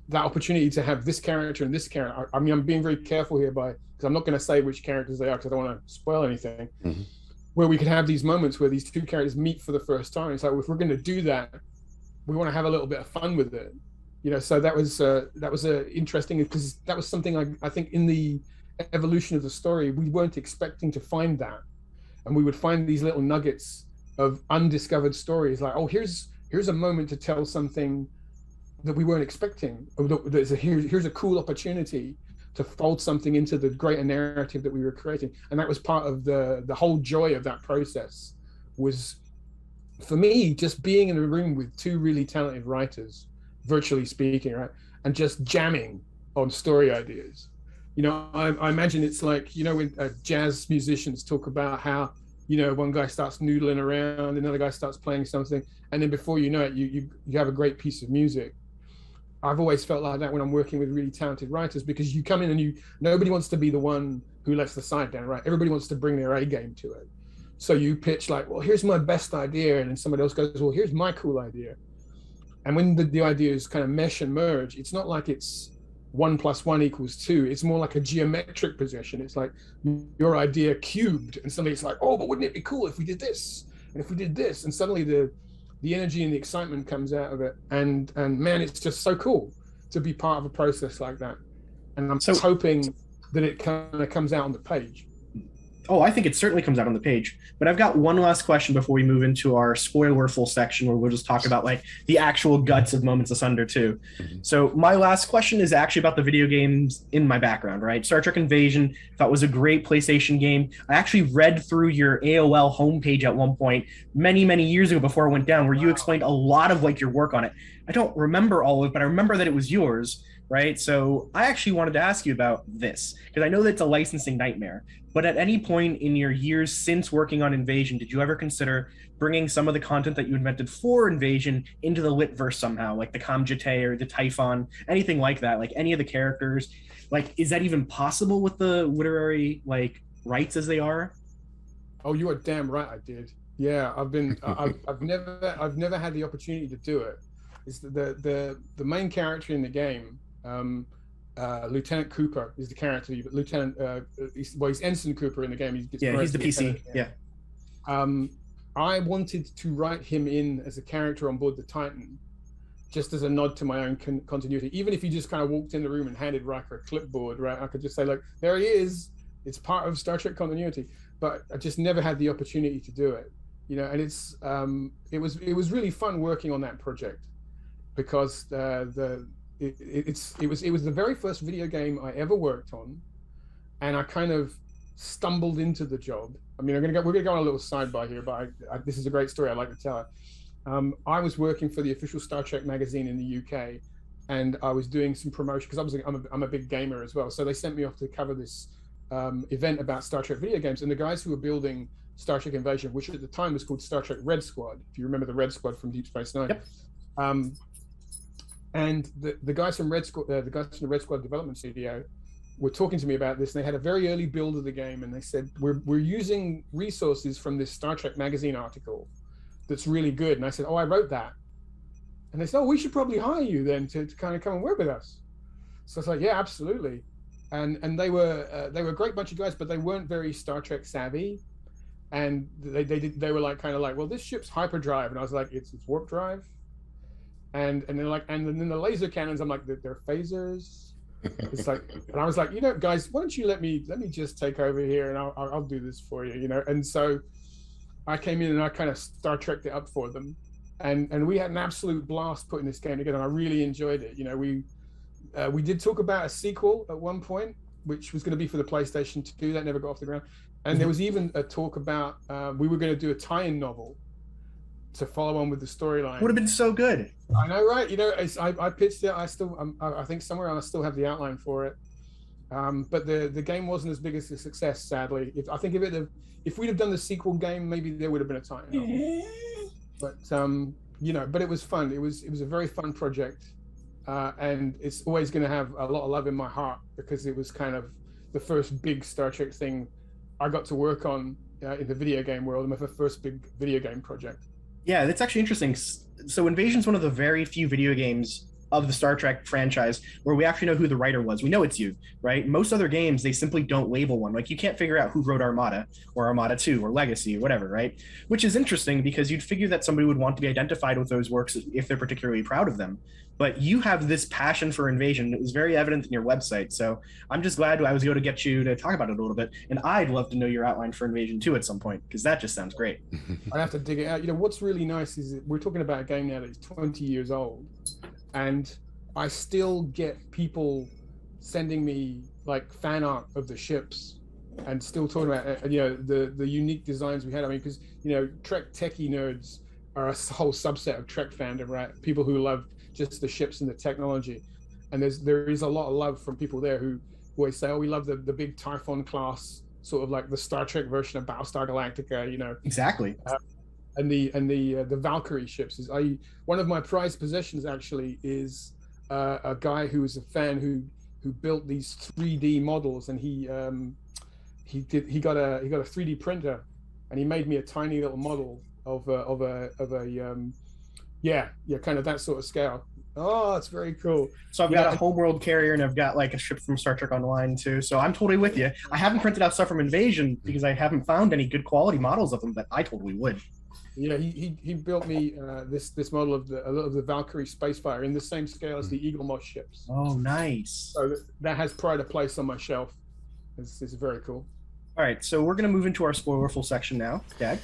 That opportunity to have this character and this character. I mean, I'm being very careful here because I'm not going to say which characters they are, because I don't want to spoil anything. Mm-hmm. Where we could have these moments where these two characters meet for the first time. It's like, well, if we're going to do that, we want to have a little bit of fun with it, you know. So that was interesting, because that was something I think in the evolution of the story we weren't expecting to find that, and we would find these little nuggets of undiscovered stories, like, oh, here's a moment to tell something that we weren't expecting. Here's a cool opportunity to fold something into the greater narrative that we were creating. And that was part of the whole joy of that process, was for me just being in a room with two really talented writers, virtually speaking, right, and just jamming on story ideas. You know, I imagine it's like, you know, when jazz musicians talk about how, you know, one guy starts noodling around, another guy starts playing something, and then before you know it, you have a great piece of music. I've always felt like that when I'm working with really talented writers, because you come in and nobody wants to be the one who lets the side down, right? Everybody wants to bring their A game to it. So you pitch like, well, here's my best idea. And then somebody else goes, well, here's my cool idea. And when the ideas kind of mesh and merge, it's not like it's 1 + 1 = 2. It's more like a geometric progression. It's like your idea cubed, and suddenly it's like, oh, but wouldn't it be cool if we did this? And if we did this? And suddenly the energy and the excitement comes out of it, and man, it's just so cool to be part of a process like that. And I'm hoping that it kind of comes out on the page. Oh, I think it certainly comes out on the page. But I've got one last question before we move into our spoilerful section where we'll just talk about like the actual guts of Moments Asunder too. So my last question is actually about the video games in my background, right? Star Trek Invasion, thought was a great PlayStation game. I actually read through your AOL homepage at one point many, many years ago before I went down where you explained a lot of like your work on it. I don't remember all of it, but I remember that it was yours, right? So I actually wanted to ask you about this because I know that it's a licensing nightmare. But at any point in your years since working on Invasion, did you ever consider bringing some of the content that you invented for Invasion into the Litverse somehow, like the Kamjate or the Typhon, anything like that, like any of the characters? Like, is that even possible with the literary like rights as they are? Oh, you are damn right, I did. Yeah, I've never had the opportunity to do it. It's the main character in the game. Lieutenant Cooper is the character, but he's Ensign Cooper in the game. He's the PC. Yeah. I wanted to write him in as a character on board the Titan, just as a nod to my own continuity. Even if he just kind of walked in the room and handed Riker a clipboard, right? I could just say, look, there he is. It's part of Star Trek continuity. But I just never had the opportunity to do it, And it was really fun working on that project because it was the very first video game I ever worked on, and I kind of stumbled into the job. I mean, we're gonna go on a little sidebar here, but this is a great story I'd like to tell it. I was working for the official Star Trek magazine in the UK, and I was doing some promotion because I'm a big gamer as well. So they sent me off to cover this event about Star Trek video games, and the guys who were building Star Trek Invasion, which at the time was called Star Trek Red Squad, if you remember the Red Squad from Deep Space Nine. Yep. And the guys from Red Squad, the Red Squad development studio, were talking to me about this, and they had a very early build of the game, and they said we're using resources from this Star Trek magazine article that's really good. And I said, oh, I wrote that. And they said, oh, we should probably hire you then to kind of come and work with us. So I was like, yeah, absolutely. And they were a great bunch of guys, but they weren't very Star Trek savvy, and they were like kind of like, well, this ship's hyperdrive, and I was like, it's warp drive. And they're like, and then the laser cannons, I'm like, they're phasers. It's like, and I was like, guys, why don't you let me just take over here, and I'll do this for you, And so I came in and I kind of Star Trek'd it up for them, and we had an absolute blast putting this game together. And I really enjoyed it. We did talk about a sequel at one point, which was going to be for the PlayStation 2. That never got off the ground. And there was even a talk about we were going to do a tie-in novel to follow on with the storyline. Would have been so good. I know, right? I pitched it. I think somewhere I still have the outline for it. But the game wasn't as big as a success, sadly. If we'd have done the sequel game, maybe there would have been a tie-in. But but it was fun. It was a very fun project, and it's always going to have a lot of love in my heart because it was kind of the first big Star Trek thing I got to work on in the video game world. My first big video game project. Yeah, that's actually interesting. So Invasion's one of the very few video games of the Star Trek franchise where we actually know who the writer was. We know it's you, right? Most other games, they simply don't label one. Like you can't figure out who wrote Armada or Armada 2 or Legacy or whatever, right? Which is interesting because you'd figure that somebody would want to be identified with those works if they're particularly proud of them. But you have this passion for Invasion. It was very evident in your website. So I'm just glad I was able to get you to talk about it a little bit. And I'd love to know your outline for Invasion 2 at some point because that just sounds great. I have to dig it out. What's really nice is that we're talking about a game now that's 20 years old. And I still get people sending me like fan art of the ships and still talking about the unique designs we had. I mean, because Trek techie nerds are a whole subset of Trek fandom, right? People who love just the ships and the technology, and there is a lot of love from people there who always say, oh, we love the big Typhon class, sort of like the Star Trek version of Battlestar Galactica, Exactly. And the Valkyrie ships is one of my prized possessions actually is a guy who was a fan who built these 3D models, and he got a 3D printer, and he made me a tiny little model of a kind of that sort of scale. Oh, it's very cool. So I've got a homeworld carrier, and I've got like a ship from Star Trek Online too. So I'm totally with you. I haven't printed out stuff from Invasion because I haven't found any good quality models of them, but I totally would. Yeah, he built me this model of the Valkyrie Spacefire in the same scale as the Eagle Moss ships. Oh, nice. So that has pride of place on my shelf. It's very cool. All right, so we're going to move into our spoilerful section now. Dag?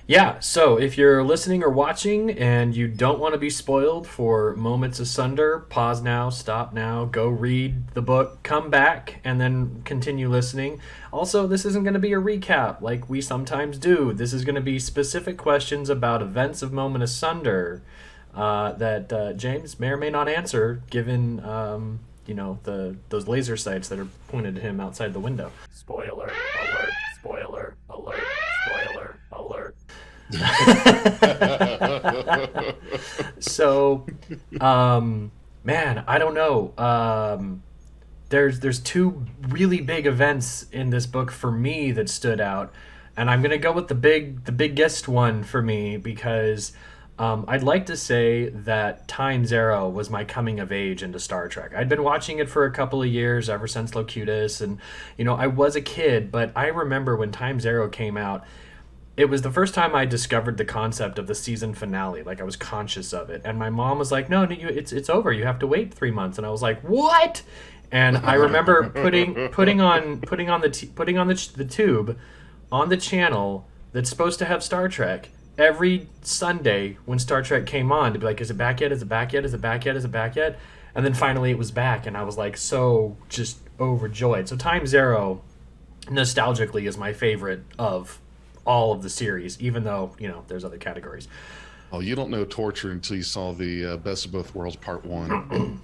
Yeah, so if you're listening or watching and you don't want to be spoiled for moments asunder, pause now, stop now, go read the book, come back, and then continue listening. Also, this isn't going to be a recap like we sometimes do. This is going to be specific questions about events of moment asunder that James may or may not answer, given those laser sights that are pointed at him outside the window. Spoiler alert! Spoiler alert! Spoiler alert! So, man, I don't know. There's two really big events in this book for me that stood out, and I'm gonna go with the biggest one for me because I'd like to say that Time's Arrow was my coming of age into Star Trek. I'd been watching it for a couple of years, ever since Locutus, and I was a kid, but I remember when Time's Arrow came out. It was the first time I discovered the concept of the season finale. Like, I was conscious of it, and my mom was like, "No, it's over. You have to wait 3 months." And I was like, "What?" And I remember putting on the tube on the channel that's supposed to have Star Trek every Sunday when Star Trek came on to be like, "Is it back yet? Is it back yet? Is it back yet? Is it back yet?" And then finally it was back, and I was like so just overjoyed. So Time's Arrow, nostalgically, is my favorite of all of the series, even though there's other categories. Oh, you don't know torture until you saw the Best of Both Worlds Part 1.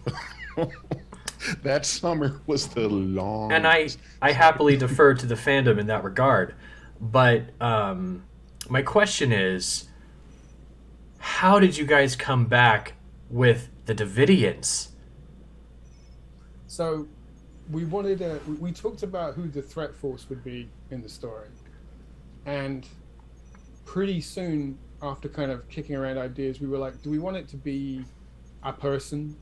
That summer was the long. And I happily defer to the fandom in that regard. But my question is, how did you guys come back with the Davidians? So we talked about who the threat force would be in the story. And pretty soon after kind of kicking around ideas, we were like, do we want it to be a person?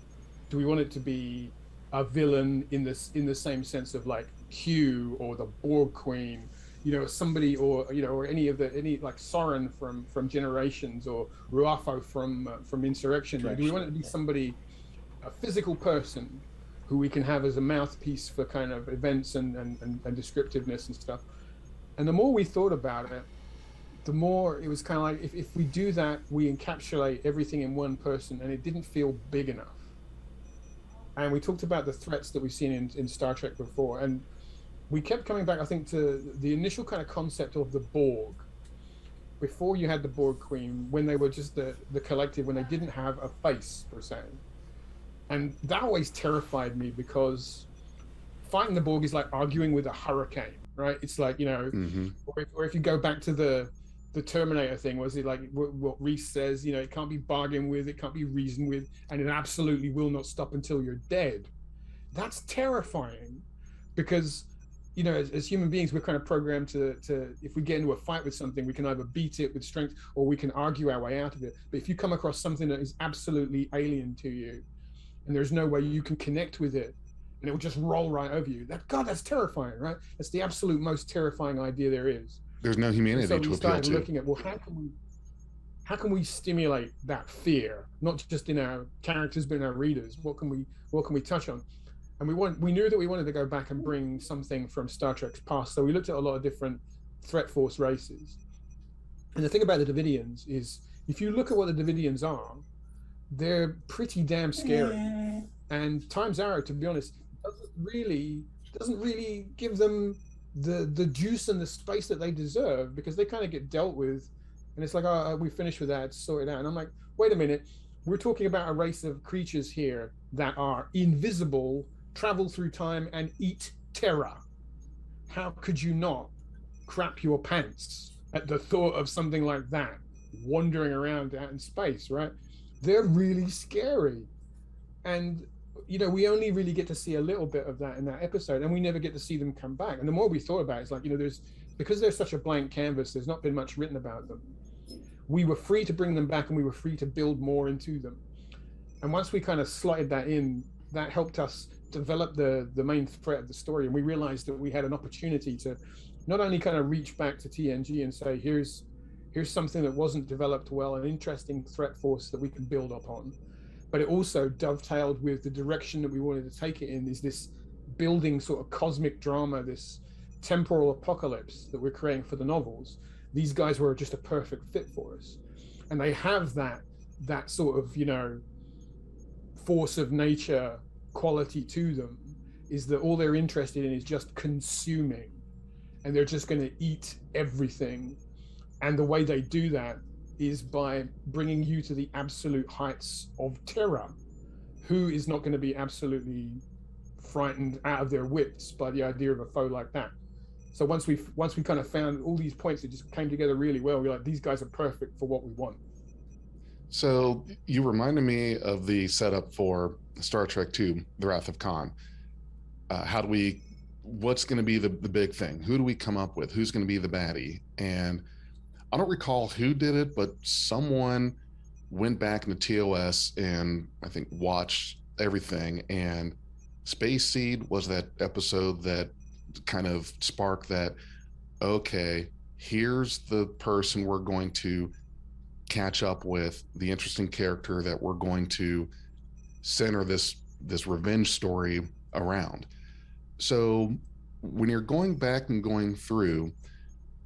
Do we want it to be a villain in the same sense of like Q or the Borg Queen, somebody, or any like Soren from Generations, or Ruafo from Insurrection? Do we want it to be somebody, a physical person who we can have as a mouthpiece for kind of events and descriptiveness and stuff? And the more we thought about it, the more it was kind of like, if we do that, we encapsulate everything in one person, and it didn't feel big enough. And we talked about the threats that we've seen in Star Trek before, and we kept coming back, I think, to the initial kind of concept of the Borg. Before you had the Borg Queen, when they were just the collective, when they didn't have a face, per se. And that always terrified me, because fighting the Borg is like arguing with a hurricane. Right, it's like or if you go back to the Terminator thing, was it like what Reese says? It can't be bargained with, it can't be reasoned with, and it absolutely will not stop until you're dead. That's terrifying, because as human beings, we're kind of programmed to if we get into a fight with something, we can either beat it with strength or we can argue our way out of it. But if you come across something that is absolutely alien to you, and there's no way you can connect with it, and it will just roll right over you. That's terrifying, right? That's the absolute most terrifying idea there is. There's no humanity to appeal to. So we started looking at, well, how can we stimulate that fear, not just in our characters but in our readers? What can we touch on? And we knew that we wanted to go back and bring something from Star Trek's past. So we looked at a lot of different threat force races. And the thing about the Davidians is, if you look at what the Davidians are, they're pretty damn scary. And Time's Arrow, to be honest, doesn't really give them the juice and the space that they deserve, because they kind of get dealt with, and it's like, oh, we finished with that, sort it out. And I'm like, wait a minute, we're talking about a race of creatures here that are invisible, travel through time, and eat terror. How could you not crap your pants at the thought of something like that wandering around out in space, right? They're really scary. And we only really get to see a little bit of that in that episode, and we never get to see them come back. And the more we thought about it, it's like, because they're such a blank canvas, there's not been much written about them. We were free to bring them back, and we were free to build more into them. And once we kind of slotted that in, that helped us develop the main threat of the story. And we realized that we had an opportunity to not only kind of reach back to TNG and say, here's something that wasn't developed well, an interesting threat force that we can build upon. But it also dovetailed with the direction that we wanted to take it in, is this building sort of cosmic drama, this temporal apocalypse that we're creating for the novels, these guys were just a perfect fit for us. And they have that sort of, you know, force of nature quality to them, is that all they're interested in is just consuming, and they're just going to eat everything. And the way they do that is by bringing you to the absolute heights of terror. Who is not going to be absolutely frightened out of their wits by the idea of a foe like that? So once we kind of found all these points that just came together really well, we're like, these guys are perfect for what we want. So you reminded me of the setup for Star Trek II, The Wrath of Khan. What's going to be the big thing? Who do we come up with? Who's going to be the baddie? And I don't recall who did it, but someone went back into TOS and I think watched everything. And Space Seed was that episode that kind of sparked that, okay, here's the person we're going to catch up with, the interesting character that we're going to center this revenge story around. So when you're going back and going through,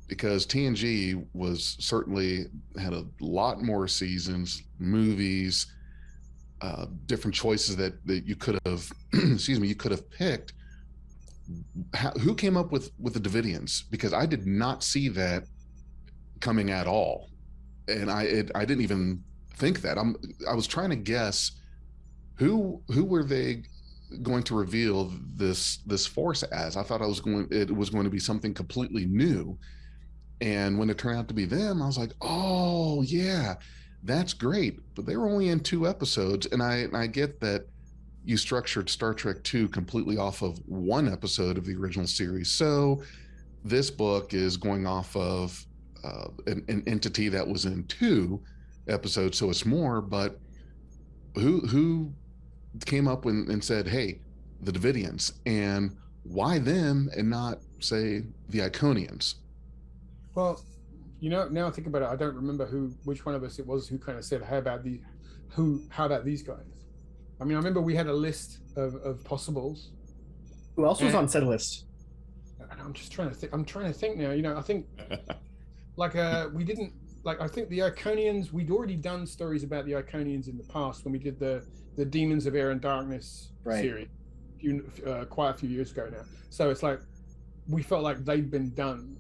because TNG was certainly had a lot more seasons, movies, different choices that you could have, you could have picked. Who came up with the Davidians? Because I did not see that coming at all, and I didn't even think that. I was trying to guess who were they going to reveal this force as. I thought it was going to be something completely new. And when it turned out to be them, I was like, oh yeah, that's great. But they were only in 2 episodes. And I get that you structured Star Trek II completely off of 1 episode of the original series. So this book is going off of an entity that was in 2 episodes. So it's more, but who came up and said, hey, the Davidians, and why them and not, say, the Iconians? Well, you know, now I think about it, I don't remember which one of us it was who kind of said, how about these guys? I mean, I remember we had a list of possibles. Who else was on said list? And I'm just trying to think. I'm trying to think now. You know, I think we didn't I think the Iconians. We'd already done stories about the Iconians in the past when we did the Demons of Air and Darkness series, quite a few years ago now. So it's like we felt like they'd been done.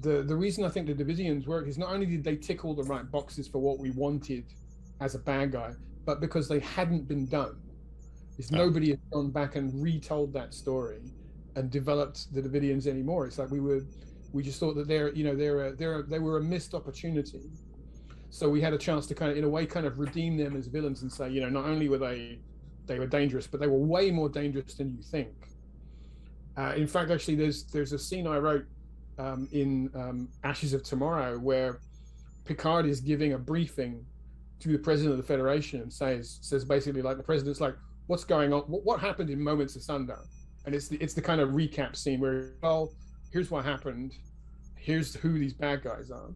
The reason I think the Davidians work is not only did they tick all the right boxes for what we wanted as a bad guy, but because they hadn't been done. Nobody had gone back and retold that story and developed the Davidians anymore. It's like we just thought that they were a missed opportunity. So we had a chance to kind of, in a way, kind of redeem them as villains and say, you know, not only were they were dangerous, but they were way more dangerous than you think. In fact, actually, there's a scene I wrote in Ashes of Tomorrow where Picard is giving a briefing to the president of the Federation and says basically, like, the president's like, what's going on? What happened in Moments of Thunder? And it's the kind of recap scene where, well, here's what happened. Here's who these bad guys are.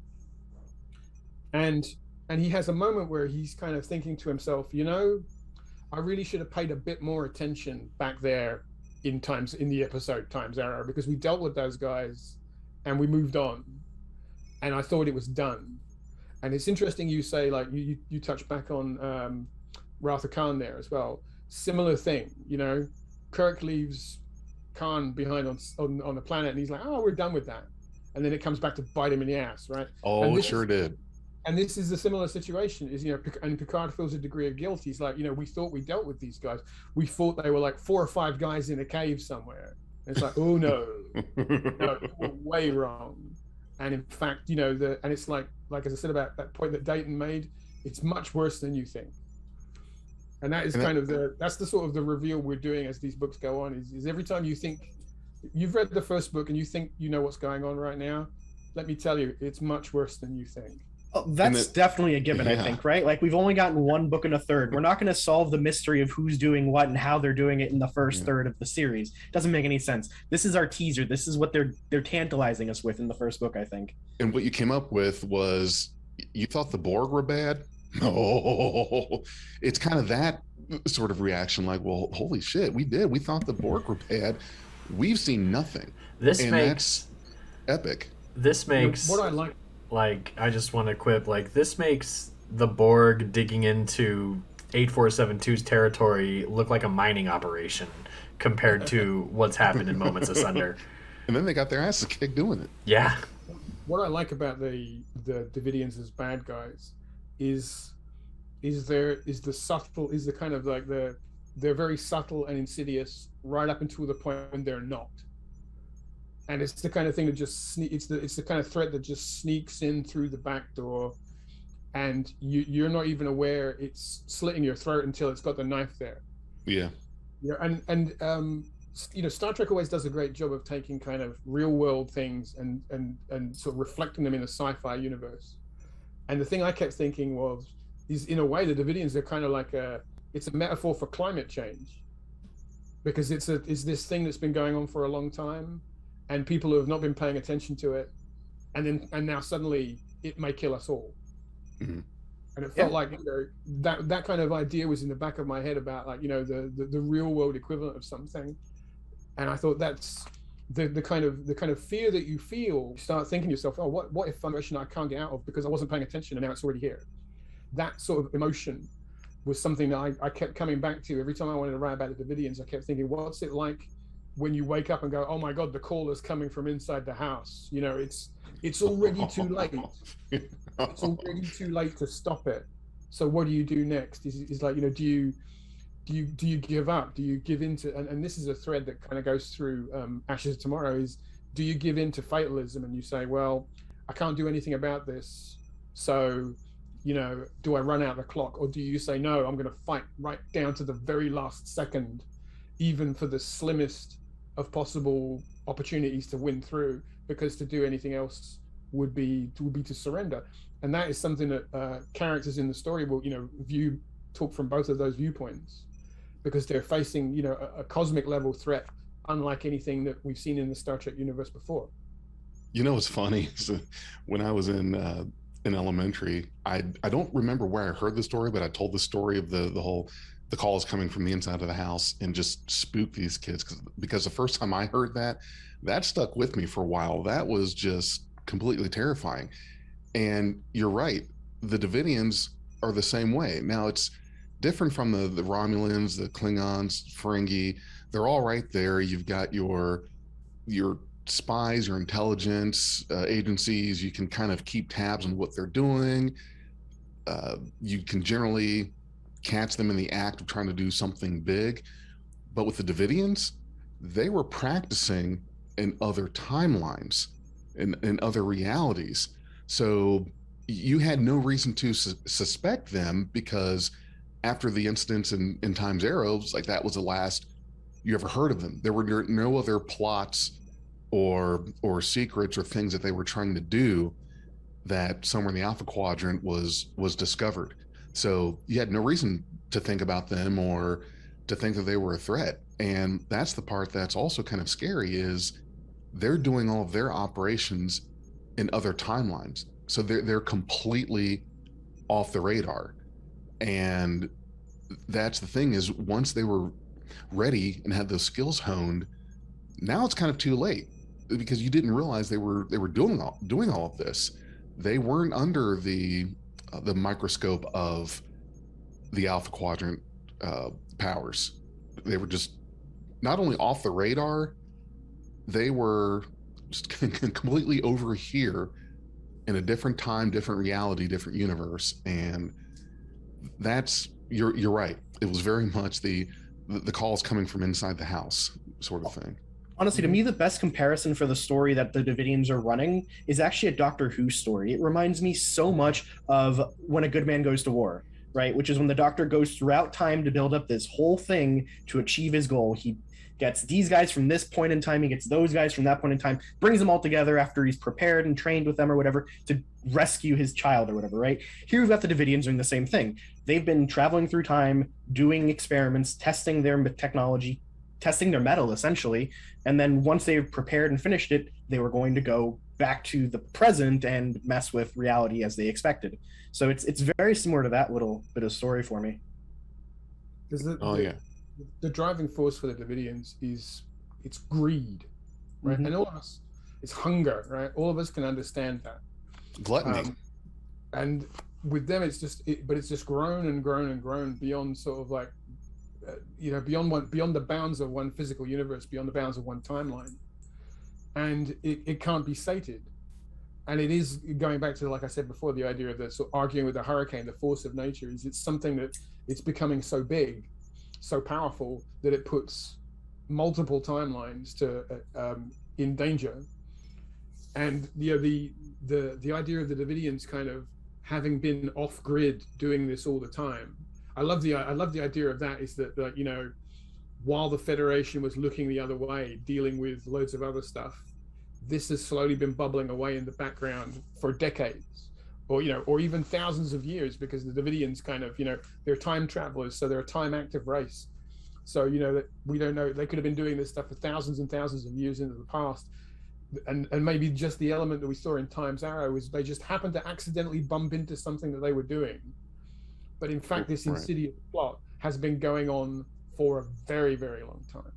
And he has a moment where he's kind of thinking to himself, you know, I really should have paid a bit more attention back there in the episode Times Arrow, because we dealt with those guys and we moved on. And I thought it was done. And it's interesting you say, like, you touch back on Wrath of Khan there as well. Similar thing, you know, Kirk leaves Khan behind on the planet and he's like, oh, we're done with that. And then it comes back to bite him in the ass, right? Oh, it sure did. And this is a similar situation, is, you know, and Picard feels a degree of guilt. He's like, you know, we thought we dealt with these guys. We thought they were like 4 or 5 guys in a cave somewhere. And it's like, oh no, no, we're way wrong. And in fact, you know, and it's like as I said about that point that Dayton made, it's much worse than you think. And that is that's the sort of the reveal we're doing as these books go on, is every time you think you've read the first book and you think you know what's going on right now, let me tell you, it's much worse than you think. Oh, that's definitely a given, I think, right? Like, we've only gotten 1 book and a third. We're not going to solve the mystery of who's doing what and how they're doing it in the first third of the series. Doesn't make any sense. This is our teaser. This is what they're tantalizing us with in the first book, I think. And what you came up with was, you thought the Borg were bad? No. It's kind of that sort of reaction, like, well, holy shit, we did. We thought the Borg were bad. we've seen nothing. This and makes that's epic. this makes what I like. I just want to quip, this makes the Borg digging into 8472's territory look like a mining operation compared to what's happened in Moments Asunder. And then they got their asses kicked doing it. Yeah. What I like about the Davidians as bad guys is the kind of like they're very subtle and insidious right up until the point when they're not. And it's the kind of thing that just it's the kind of threat that just sneaks in through the back door, and you're not even aware it's slitting your throat until it's got the knife there. Yeah. Star Trek always does a great job of taking kind of real world things and sort of reflecting them in a sci-fi universe. And the thing I kept thinking is in a way the Davidians are kind of like it's a metaphor for climate change, because it's this thing that's been going on for a long time, and people who have not been paying attention to it, and now suddenly it may kill us all. Mm-hmm. And it felt like that kind of idea was in the back of my head about the real world equivalent of something. And I thought that's the kind of fear that you feel. You start thinking to yourself, oh, what if I'm an emotion I can't get out of because I wasn't paying attention and now it's already here. That sort of emotion was something that I kept coming back to every time I wanted to write about the Davidians. I kept thinking, what's it like when you wake up and go, oh my God, the call is coming from inside the house. It's already too late. It's already too late to stop it. So what do you do next? Is like, do you give up? Do you give into, and this is a thread that kind of goes through Ashes of Tomorrow, is do you give in to fatalism and you say, well, I can't do anything about this, so do I run out the clock? Or do you say, no, I'm going to fight right down to the very last second, even for the slimmest of possible opportunities to win through, because to do anything else would be to surrender. And that is something that characters in the story will talk from both of those viewpoints, because they're facing a cosmic level threat unlike anything that we've seen in the Star Trek universe before. It's funny. So when I was in elementary, I don't remember where I heard the story, but I told the story of the call is coming from the inside of the house, and just spooked these kids because the first time I heard that stuck with me for a while. That was just completely terrifying. And you're right, the Davidians are the same way. Now it's different from the Romulans, the Klingons, Ferengi. They're all right there. You've got your spies, your intelligence agencies. You can kind of keep tabs on what they're doing. You can generally catch them in the act of trying to do something big. But with the Davidians, they were practicing in other timelines, in other realities. So you had no reason to suspect them, because after the incidents in Time's Arrows, like that was the last you ever heard of them. There were no other plots or secrets or things that they were trying to do that somewhere in the Alpha Quadrant was discovered. So you had no reason to think about them or to think that they were a threat. And that's the part that's also kind of scary, is they're doing all of their operations in other timelines. So they're completely off the radar. And that's the thing, is once they were ready and had those skills honed, now it's kind of too late, because you didn't realize they were doing all of this. They weren't under the microscope of the Alpha Quadrant powers. They were just not only off the radar, they were just completely over here in a different time, different reality, different universe. And that's, you're right. It was very much the calls coming from inside the house sort of thing. Honestly, to me, the best comparison for the story that the Davidians are running is actually a Doctor Who story. It reminds me so much of When a Good Man Goes to War, right? Which is when the Doctor goes throughout time to build up this whole thing to achieve his goal. He gets these guys from this point in time, he gets those guys from that point in time, brings them all together after he's prepared and trained with them or whatever to rescue his child or whatever, right? Here we've got the Davidians doing the same thing. They've been traveling through time, doing experiments, testing their technology, testing their metal essentially, and then once they've prepared and finished it, they were going to go back to the present and mess with reality as they expected. So it's very similar to that little bit of story for me. The driving force for the Davidians is it's greed, right? Mhm. And all of us, it's hunger, right? All of us can understand that. Gluttony. And with them, it's just grown and grown and grown beyond sort of like, beyond the bounds of one physical universe, beyond the bounds of one timeline, and it can't be sated. And it is going back to, like I said before, the idea of the sort of arguing with the hurricane, the force of nature is it's something that it's becoming so big, so powerful that it puts multiple timelines in danger. And the idea of the Davidians kind of having been off grid doing this all the time. I love the idea of that, is that while the Federation was looking the other way, dealing with loads of other stuff, this has slowly been bubbling away in the background for decades, or even thousands of years, because the Davidians kind of, they're time travelers, so they're a time active race. So, that we don't know, they could have been doing this stuff for thousands and thousands of years into the past. And maybe just the element that we saw in Time's Arrow is they just happened to accidentally bump into something that they were doing. But in fact, this insidious plot has been going on for a very, very long time.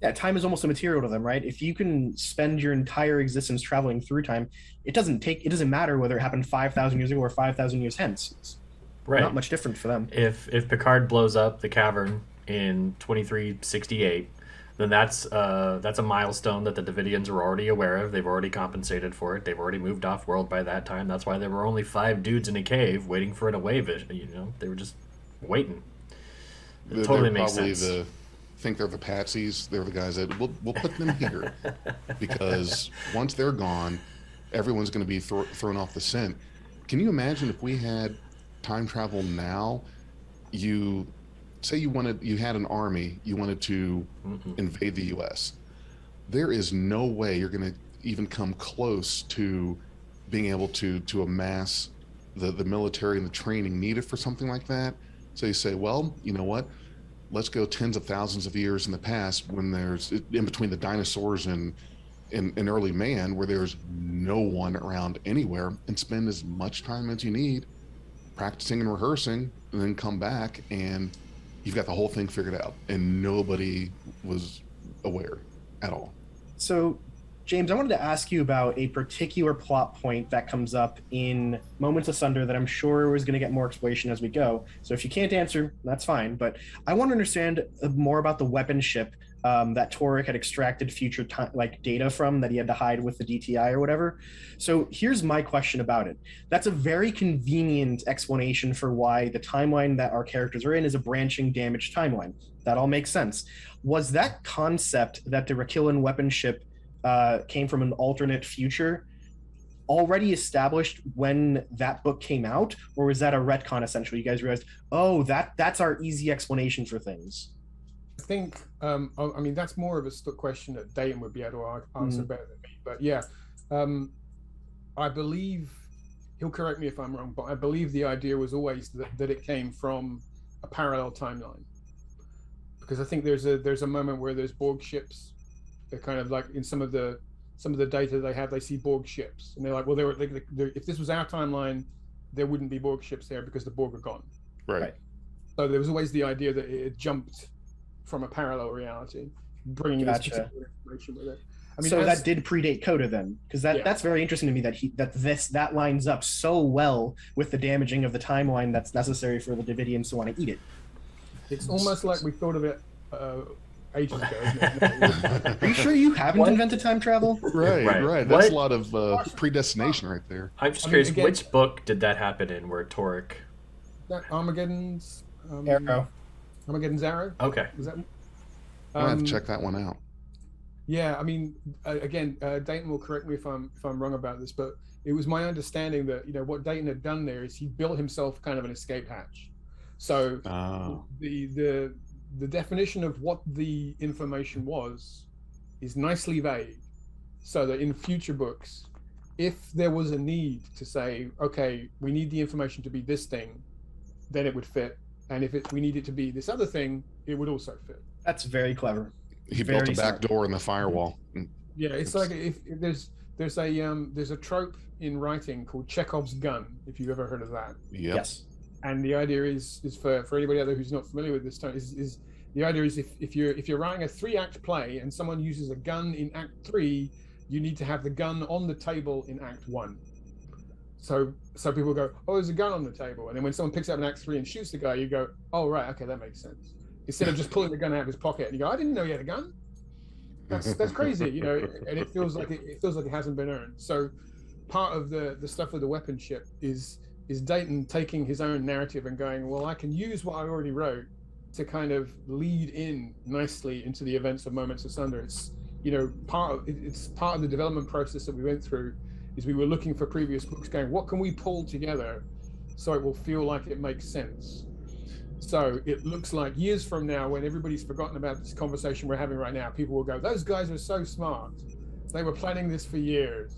Yeah, time is almost immaterial to them, right? If you can spend your entire existence traveling through time, it doesn't matter whether it happened 5,000 years ago or 5,000 years hence. It's not much different for them. If Picard blows up the cavern in 2368, then that's a milestone that the Davidians were already aware of. They've already compensated for it. They've already moved off world by that time. That's why there were only 5 dudes in a cave waiting for it to wave it. They were just waiting. It totally makes sense. Think they're the patsies. They're the guys that we'll put them here because once they're gone, everyone's going to be thrown off the scent. Can you imagine if we had time travel now? You had an army, you wanted to invade the U.S. There is no way you're going to even come close to being able to amass the military and the training needed for something like that. So you say, well, you know what? Let's go tens of thousands of years in the past, when there's in between the dinosaurs and early man, where there's no one around anywhere, and spend as much time as you need practicing and rehearsing, and then come back and you've got the whole thing figured out, and nobody was aware at all. So, James, I wanted to ask you about a particular plot point that comes up in Moments Asunder that I'm sure is going to get more explanation as we go. So if you can't answer, that's fine. But I want to understand more about the weapon ship that Torek had extracted future data from, that he had to hide with the DTI or whatever. So here's my question about it. That's a very convenient explanation for why the timeline that our characters are in is a branching, damaged timeline. That all makes sense. Was that concept that the Rakilan weapon ship came from an alternate future already established when that book came out, or was that a retcon essentially? You guys realized, that's our easy explanation for things. I think, that's more of a question that Dayton would be able to answer better than me. But yeah, I believe, he'll correct me if I'm wrong, but I believe the idea was always that it came from a parallel timeline. Because I think there's a moment where there's Borg ships. They're kind of like in some of the data they have, they see Borg ships, and they're like, well, if this was our timeline, there wouldn't be Borg ships there because the Borg are gone. Right. So there was always the idea that it jumped from a parallel reality, bringing this particular information with it. That did predate Coda then, because that's very interesting to me that lines up so well with the damaging of the timeline that's necessary for the Davidians to want to eat it. It's almost like we thought of it ages ago. Are you sure you haven't invented time travel? Right. That's a lot of predestination right there. I'm just curious, which book did that happen in, where Torek? Armageddon's Arrow. Armageddon's Arrow. Okay. Is that? I have to check that one out. Yeah, Dayton will correct me if I'm wrong about this, but it was my understanding that what Dayton had done there is he built himself kind of an escape hatch. So the definition of what the information was is nicely vague, so that in future books, if there was a need to say, okay, we need the information to be this thing, then it would fit, and if we need it to be this other thing, it would also fit. That's very clever. He built a back door in the firewall. Yeah, it's like if there's a trope in writing called Chekhov's gun, if you've ever heard of that. Yep. Yes. And the idea is for anybody out there who's not familiar with this term, is the idea is if you're writing a 3-act play and someone uses a gun in Act 3, you need to have the gun on the table in Act 1. So people go, oh, there's a gun on the table, and then when someone picks up an Act 3 and shoots the guy, you go, oh right, okay, that makes sense. Instead of just pulling the gun out of his pocket and you go, I didn't know he had a gun. That's crazy, you know, and it feels like it hasn't been earned. So part of the stuff with the weapon ship is Dayton taking his own narrative and going, well, I can use what I already wrote to kind of lead in nicely into the events of Moments Asunder. It's, you know, it's part of the development process that we went through, is we were looking for previous books going, what can we pull together so it will feel like it makes sense? So it looks like years from now, when everybody's forgotten about this conversation we're having right now, people will go, those guys are so smart. They were planning this for years.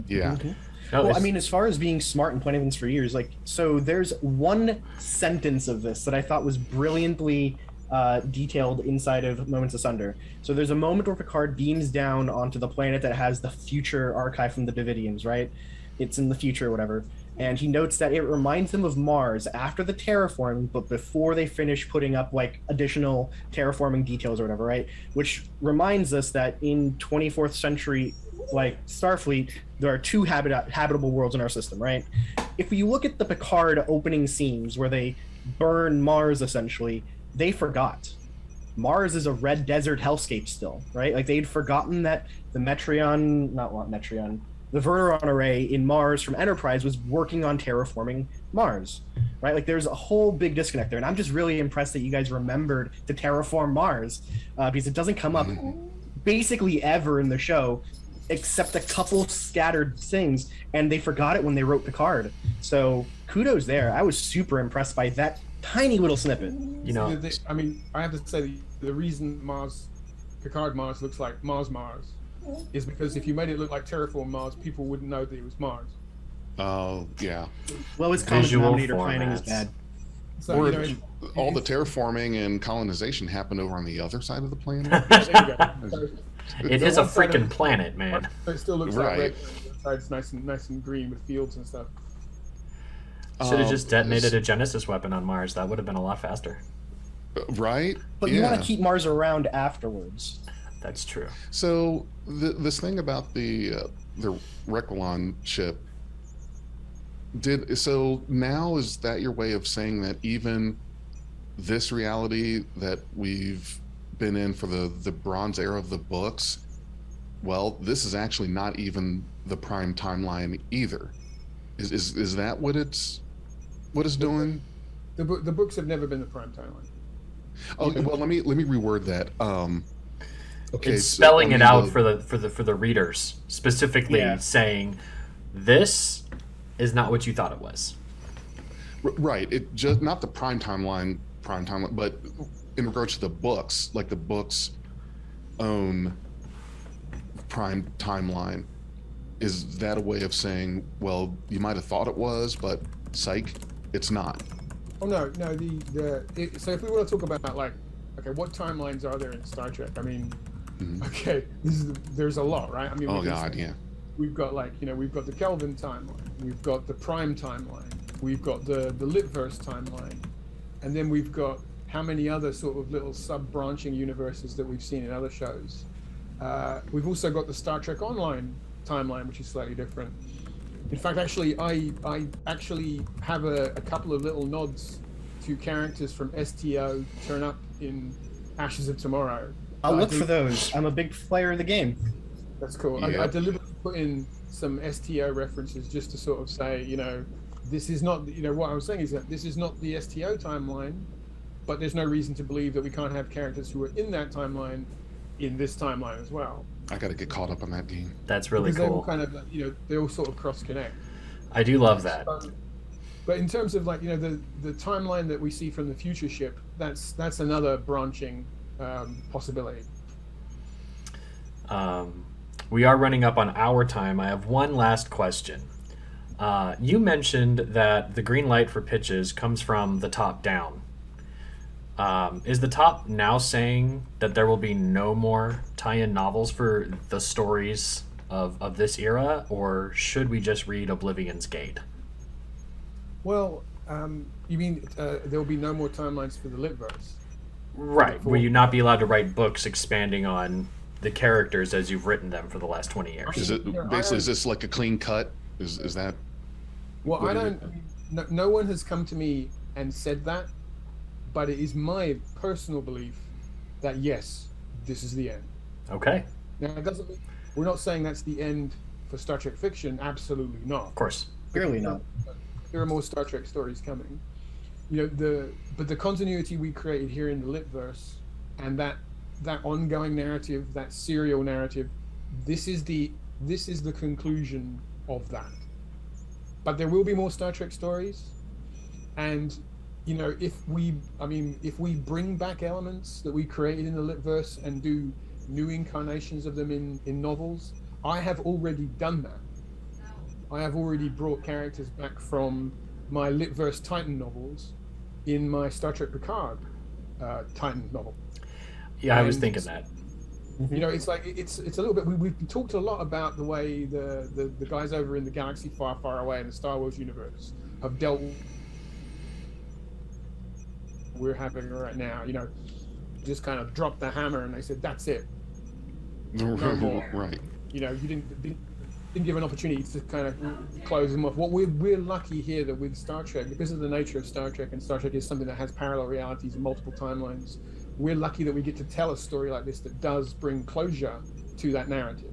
Yeah. Mm-hmm. Well, I mean, as far as being smart and planning things for years, like, so there's one sentence of this that I thought was brilliantly detailed inside of Moments Asunder. So there's a moment where Picard beams down onto the planet that has the future archive from the Davidians, right? It's in the future or whatever. And he notes that it reminds them of Mars after the terraforming, but before they finish putting up like additional terraforming details or whatever, right? Which reminds us that in 24th century, like Starfleet, there are 2 habitable worlds in our system, right? If you look at the Picard opening scenes where they burn Mars, essentially, they forgot. Mars is a red desert hellscape still, right? Like they'd forgotten that the the Verteron array in Mars from Enterprise was working on terraforming Mars, right? Like there's a whole big disconnect there. And I'm just really impressed that you guys remembered to terraform Mars because it doesn't come up basically ever in the show, except a couple scattered things, and they forgot it when they wrote Picard. So kudos there. I was super impressed by that tiny little snippet. You know, I mean, I have to say the reason Picard Mars looks like Mars is because if you made it look like terraform Mars, people wouldn't know that it was Mars. Oh, yeah. Well, it's common denominator planning is bad. So, you know, all the terraforming and colonization happened over on the other side of the planet. there you go. So, it is a freaking planet, man. It still looks Right. like red. It's nice and green with fields and stuff. Should have just detonated a Genesis weapon on Mars. That would have been a lot faster. Right? But you want to keep Mars around afterwards. That's true. So this thing about the Requilon ship, so now is that your way of saying that even this reality that we've been in for the Bronze Era of the books, well, this is actually not even the prime timeline either. Is that what it's doing? The books have never been the prime timeline. Okay, well let me reword that. Okay, it's spelling it out for the readers, specifically saying this is not what you thought it was. Right. It just not the prime timeline, but in regards to the books, like the books own prime timeline. Is that a way of saying, well, you might have thought it was, but psych, it's not? Oh no. So if we want to talk about like, okay, what timelines are there in Star Trek? I mean, okay, there's a lot, right? I mean, we've got like, you know, we've got the Kelvin timeline, we've got the prime timeline, we've got the Litverse timeline, and then we've got how many other sort of little sub-branching universes that we've seen in other shows. We've also got the Star Trek Online timeline, which is slightly different. In fact, actually, I actually have a couple of little nods to characters from STO turn up in Ashes of Tomorrow. I'll look for those. I'm a big player of the game. That's cool. Yeah. I deliberately put in some STO references just to sort of say, you know, this is not, you know, what I was saying is that this is not the STO timeline, but there's no reason to believe that we can't have characters who are in that timeline in this timeline as well. I got to get caught up on that game. That's really because cool. They all kind of, you know, they all sort of cross connect. I do love that. But in terms of like, you know, the timeline that we see from the future ship, that's another branching possibility. We are running up on our time. I have one last question. You mentioned that the green light for pitches comes from the top down. Is the top now saying that there will be no more tie-in novels for the stories of this era, or should we just read Oblivion's Gate? Well, you mean there will be no more timelines for the Litverse? Right. Will you not be allowed to write books expanding on the characters as you've written them for the last 20 years? Is it basically, is this like a clean cut? Is that? Well, I don't. No one has come to me and said that, but it is my personal belief that yes, this is the end. Okay. Now, it doesn't mean we're not saying that's the end for Star Trek fiction. Absolutely not. Of course. Clearly not. There are more Star Trek stories coming. You know, but the continuity we created here in the Litverse, and that ongoing narrative, that serial narrative, this is the conclusion of that. But there will be more Star Trek stories, and you know, if we bring back elements that we created in the Litverse and do new incarnations of them in novels, I have already done that. I have already brought characters back from my Litverse Titan novels in my Star Trek Picard Titan novel. Yeah, I was thinking that. You know, it's like it's a little bit. We've talked a lot about the way the guys over in the galaxy far, far away in the Star Wars universe have dealt with what we're having right now. You know, just kind of dropped the hammer and they said, "That's it." No more. Right. You know, you didn't give an opportunity to kind of close them off. What we're lucky here that with Star Trek, because of the nature of Star Trek, and Star Trek is something that has parallel realities and multiple timelines, we're lucky that we get to tell a story like this that does bring closure to that narrative.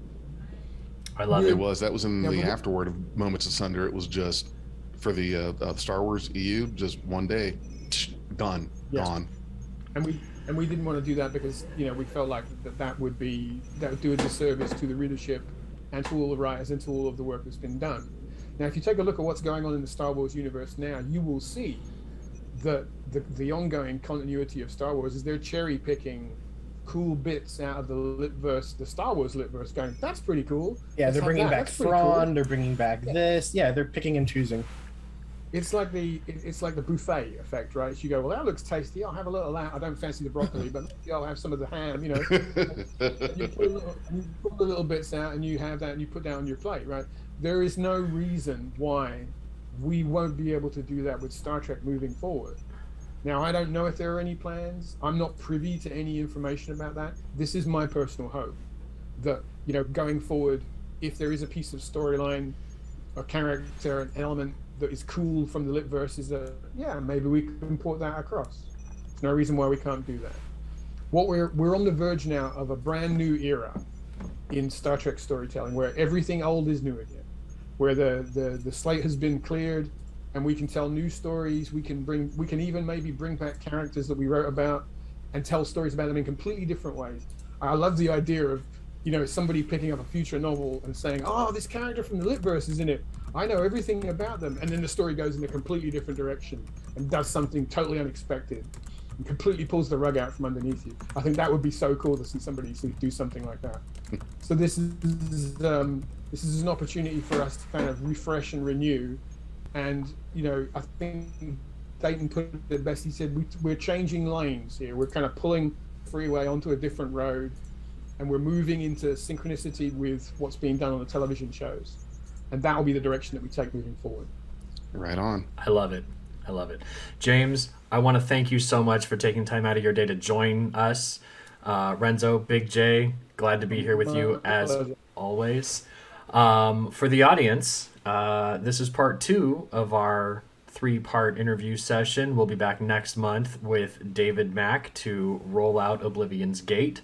I love it. That was in the afterword of Moments Asunder. It was just for the Star Wars EU, just one day, done, gone. And we didn't want to do that because, you know, we felt like that would do a disservice to the readership and to all the writers and to all of the work that's been done. Now, if you take a look at what's going on in the Star Wars universe now, you will see that the ongoing continuity of Star Wars is they're cherry picking cool bits out of the Litverse, the Star Wars Litverse, going, that's pretty cool. Yeah, they're bringing back Thrawn, cool. They're bringing back this. Yeah, they're picking and choosing. It's like the buffet effect, right? So you go, well, that looks tasty. I'll have a little of that. I don't fancy the broccoli, but maybe I'll have some of the ham. You know, you pull the little bits out, and you have that, and you put that on your plate, right? There is no reason why we won't be able to do that with Star Trek moving forward. Now, I don't know if there are any plans. I'm not privy to any information about that. This is my personal hope that, you know, going forward, if there is a piece of storyline, a character, an element that is cool from the Litverse, is that, yeah, maybe we can import that across. There's no reason why we can't do that. What we're on the verge now of a brand new era in Star Trek storytelling, where everything old is new again, where the slate has been cleared, and we can tell new stories. We can even maybe bring back characters that we wrote about and tell stories about them in completely different ways. I love the idea of, you know, somebody picking up a future novel and saying, oh, this character from the Litverse is in it. I know everything about them. And then the story goes in a completely different direction and does something totally unexpected and completely pulls the rug out from underneath you. I think that would be so cool to see somebody do something like that. So this is an opportunity for us to kind of refresh and renew. And, you know, I think Dayton put it best. He said, we're changing lanes here. We're kind of pulling freeway onto a different road, and we're moving into synchronicity with what's being done on the television shows. And that will be the direction that we take moving forward. Right on. I love it. I love it. James, I want to thank you so much for taking time out of your day to join us. Renzo, Big J, glad to be here with you as always. For the audience, this is part 2 of our 3-part interview session. We'll be back next month with David Mack to roll out Oblivion's Gate.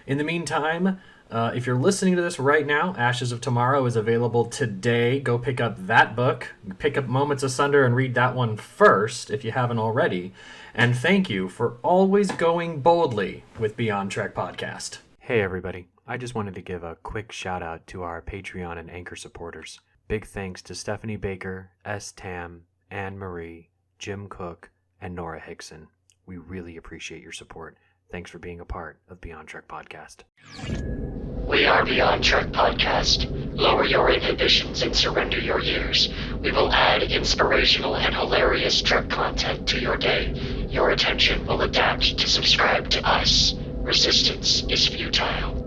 In the meantime, if you're listening to this right now, Ashes of Tomorrow is available today. Go pick up that book. Pick up Moments Asunder and read that one first if you haven't already. And thank you for always going boldly with Beyond Trek Podcast. Hey everybody, I just wanted to give a quick shout out to our Patreon and Anchor supporters. Big thanks to Stephanie Baker, S. Tam, Anne Marie, Jim Cook, and Nora Hickson. We really appreciate your support. Thanks for being a part of Beyond Trek Podcast. We are Beyond Trek Podcast. Lower your inhibitions and surrender your years. We will add inspirational and hilarious Trek content to your day. Your attention will adapt to subscribe to us. Resistance is futile.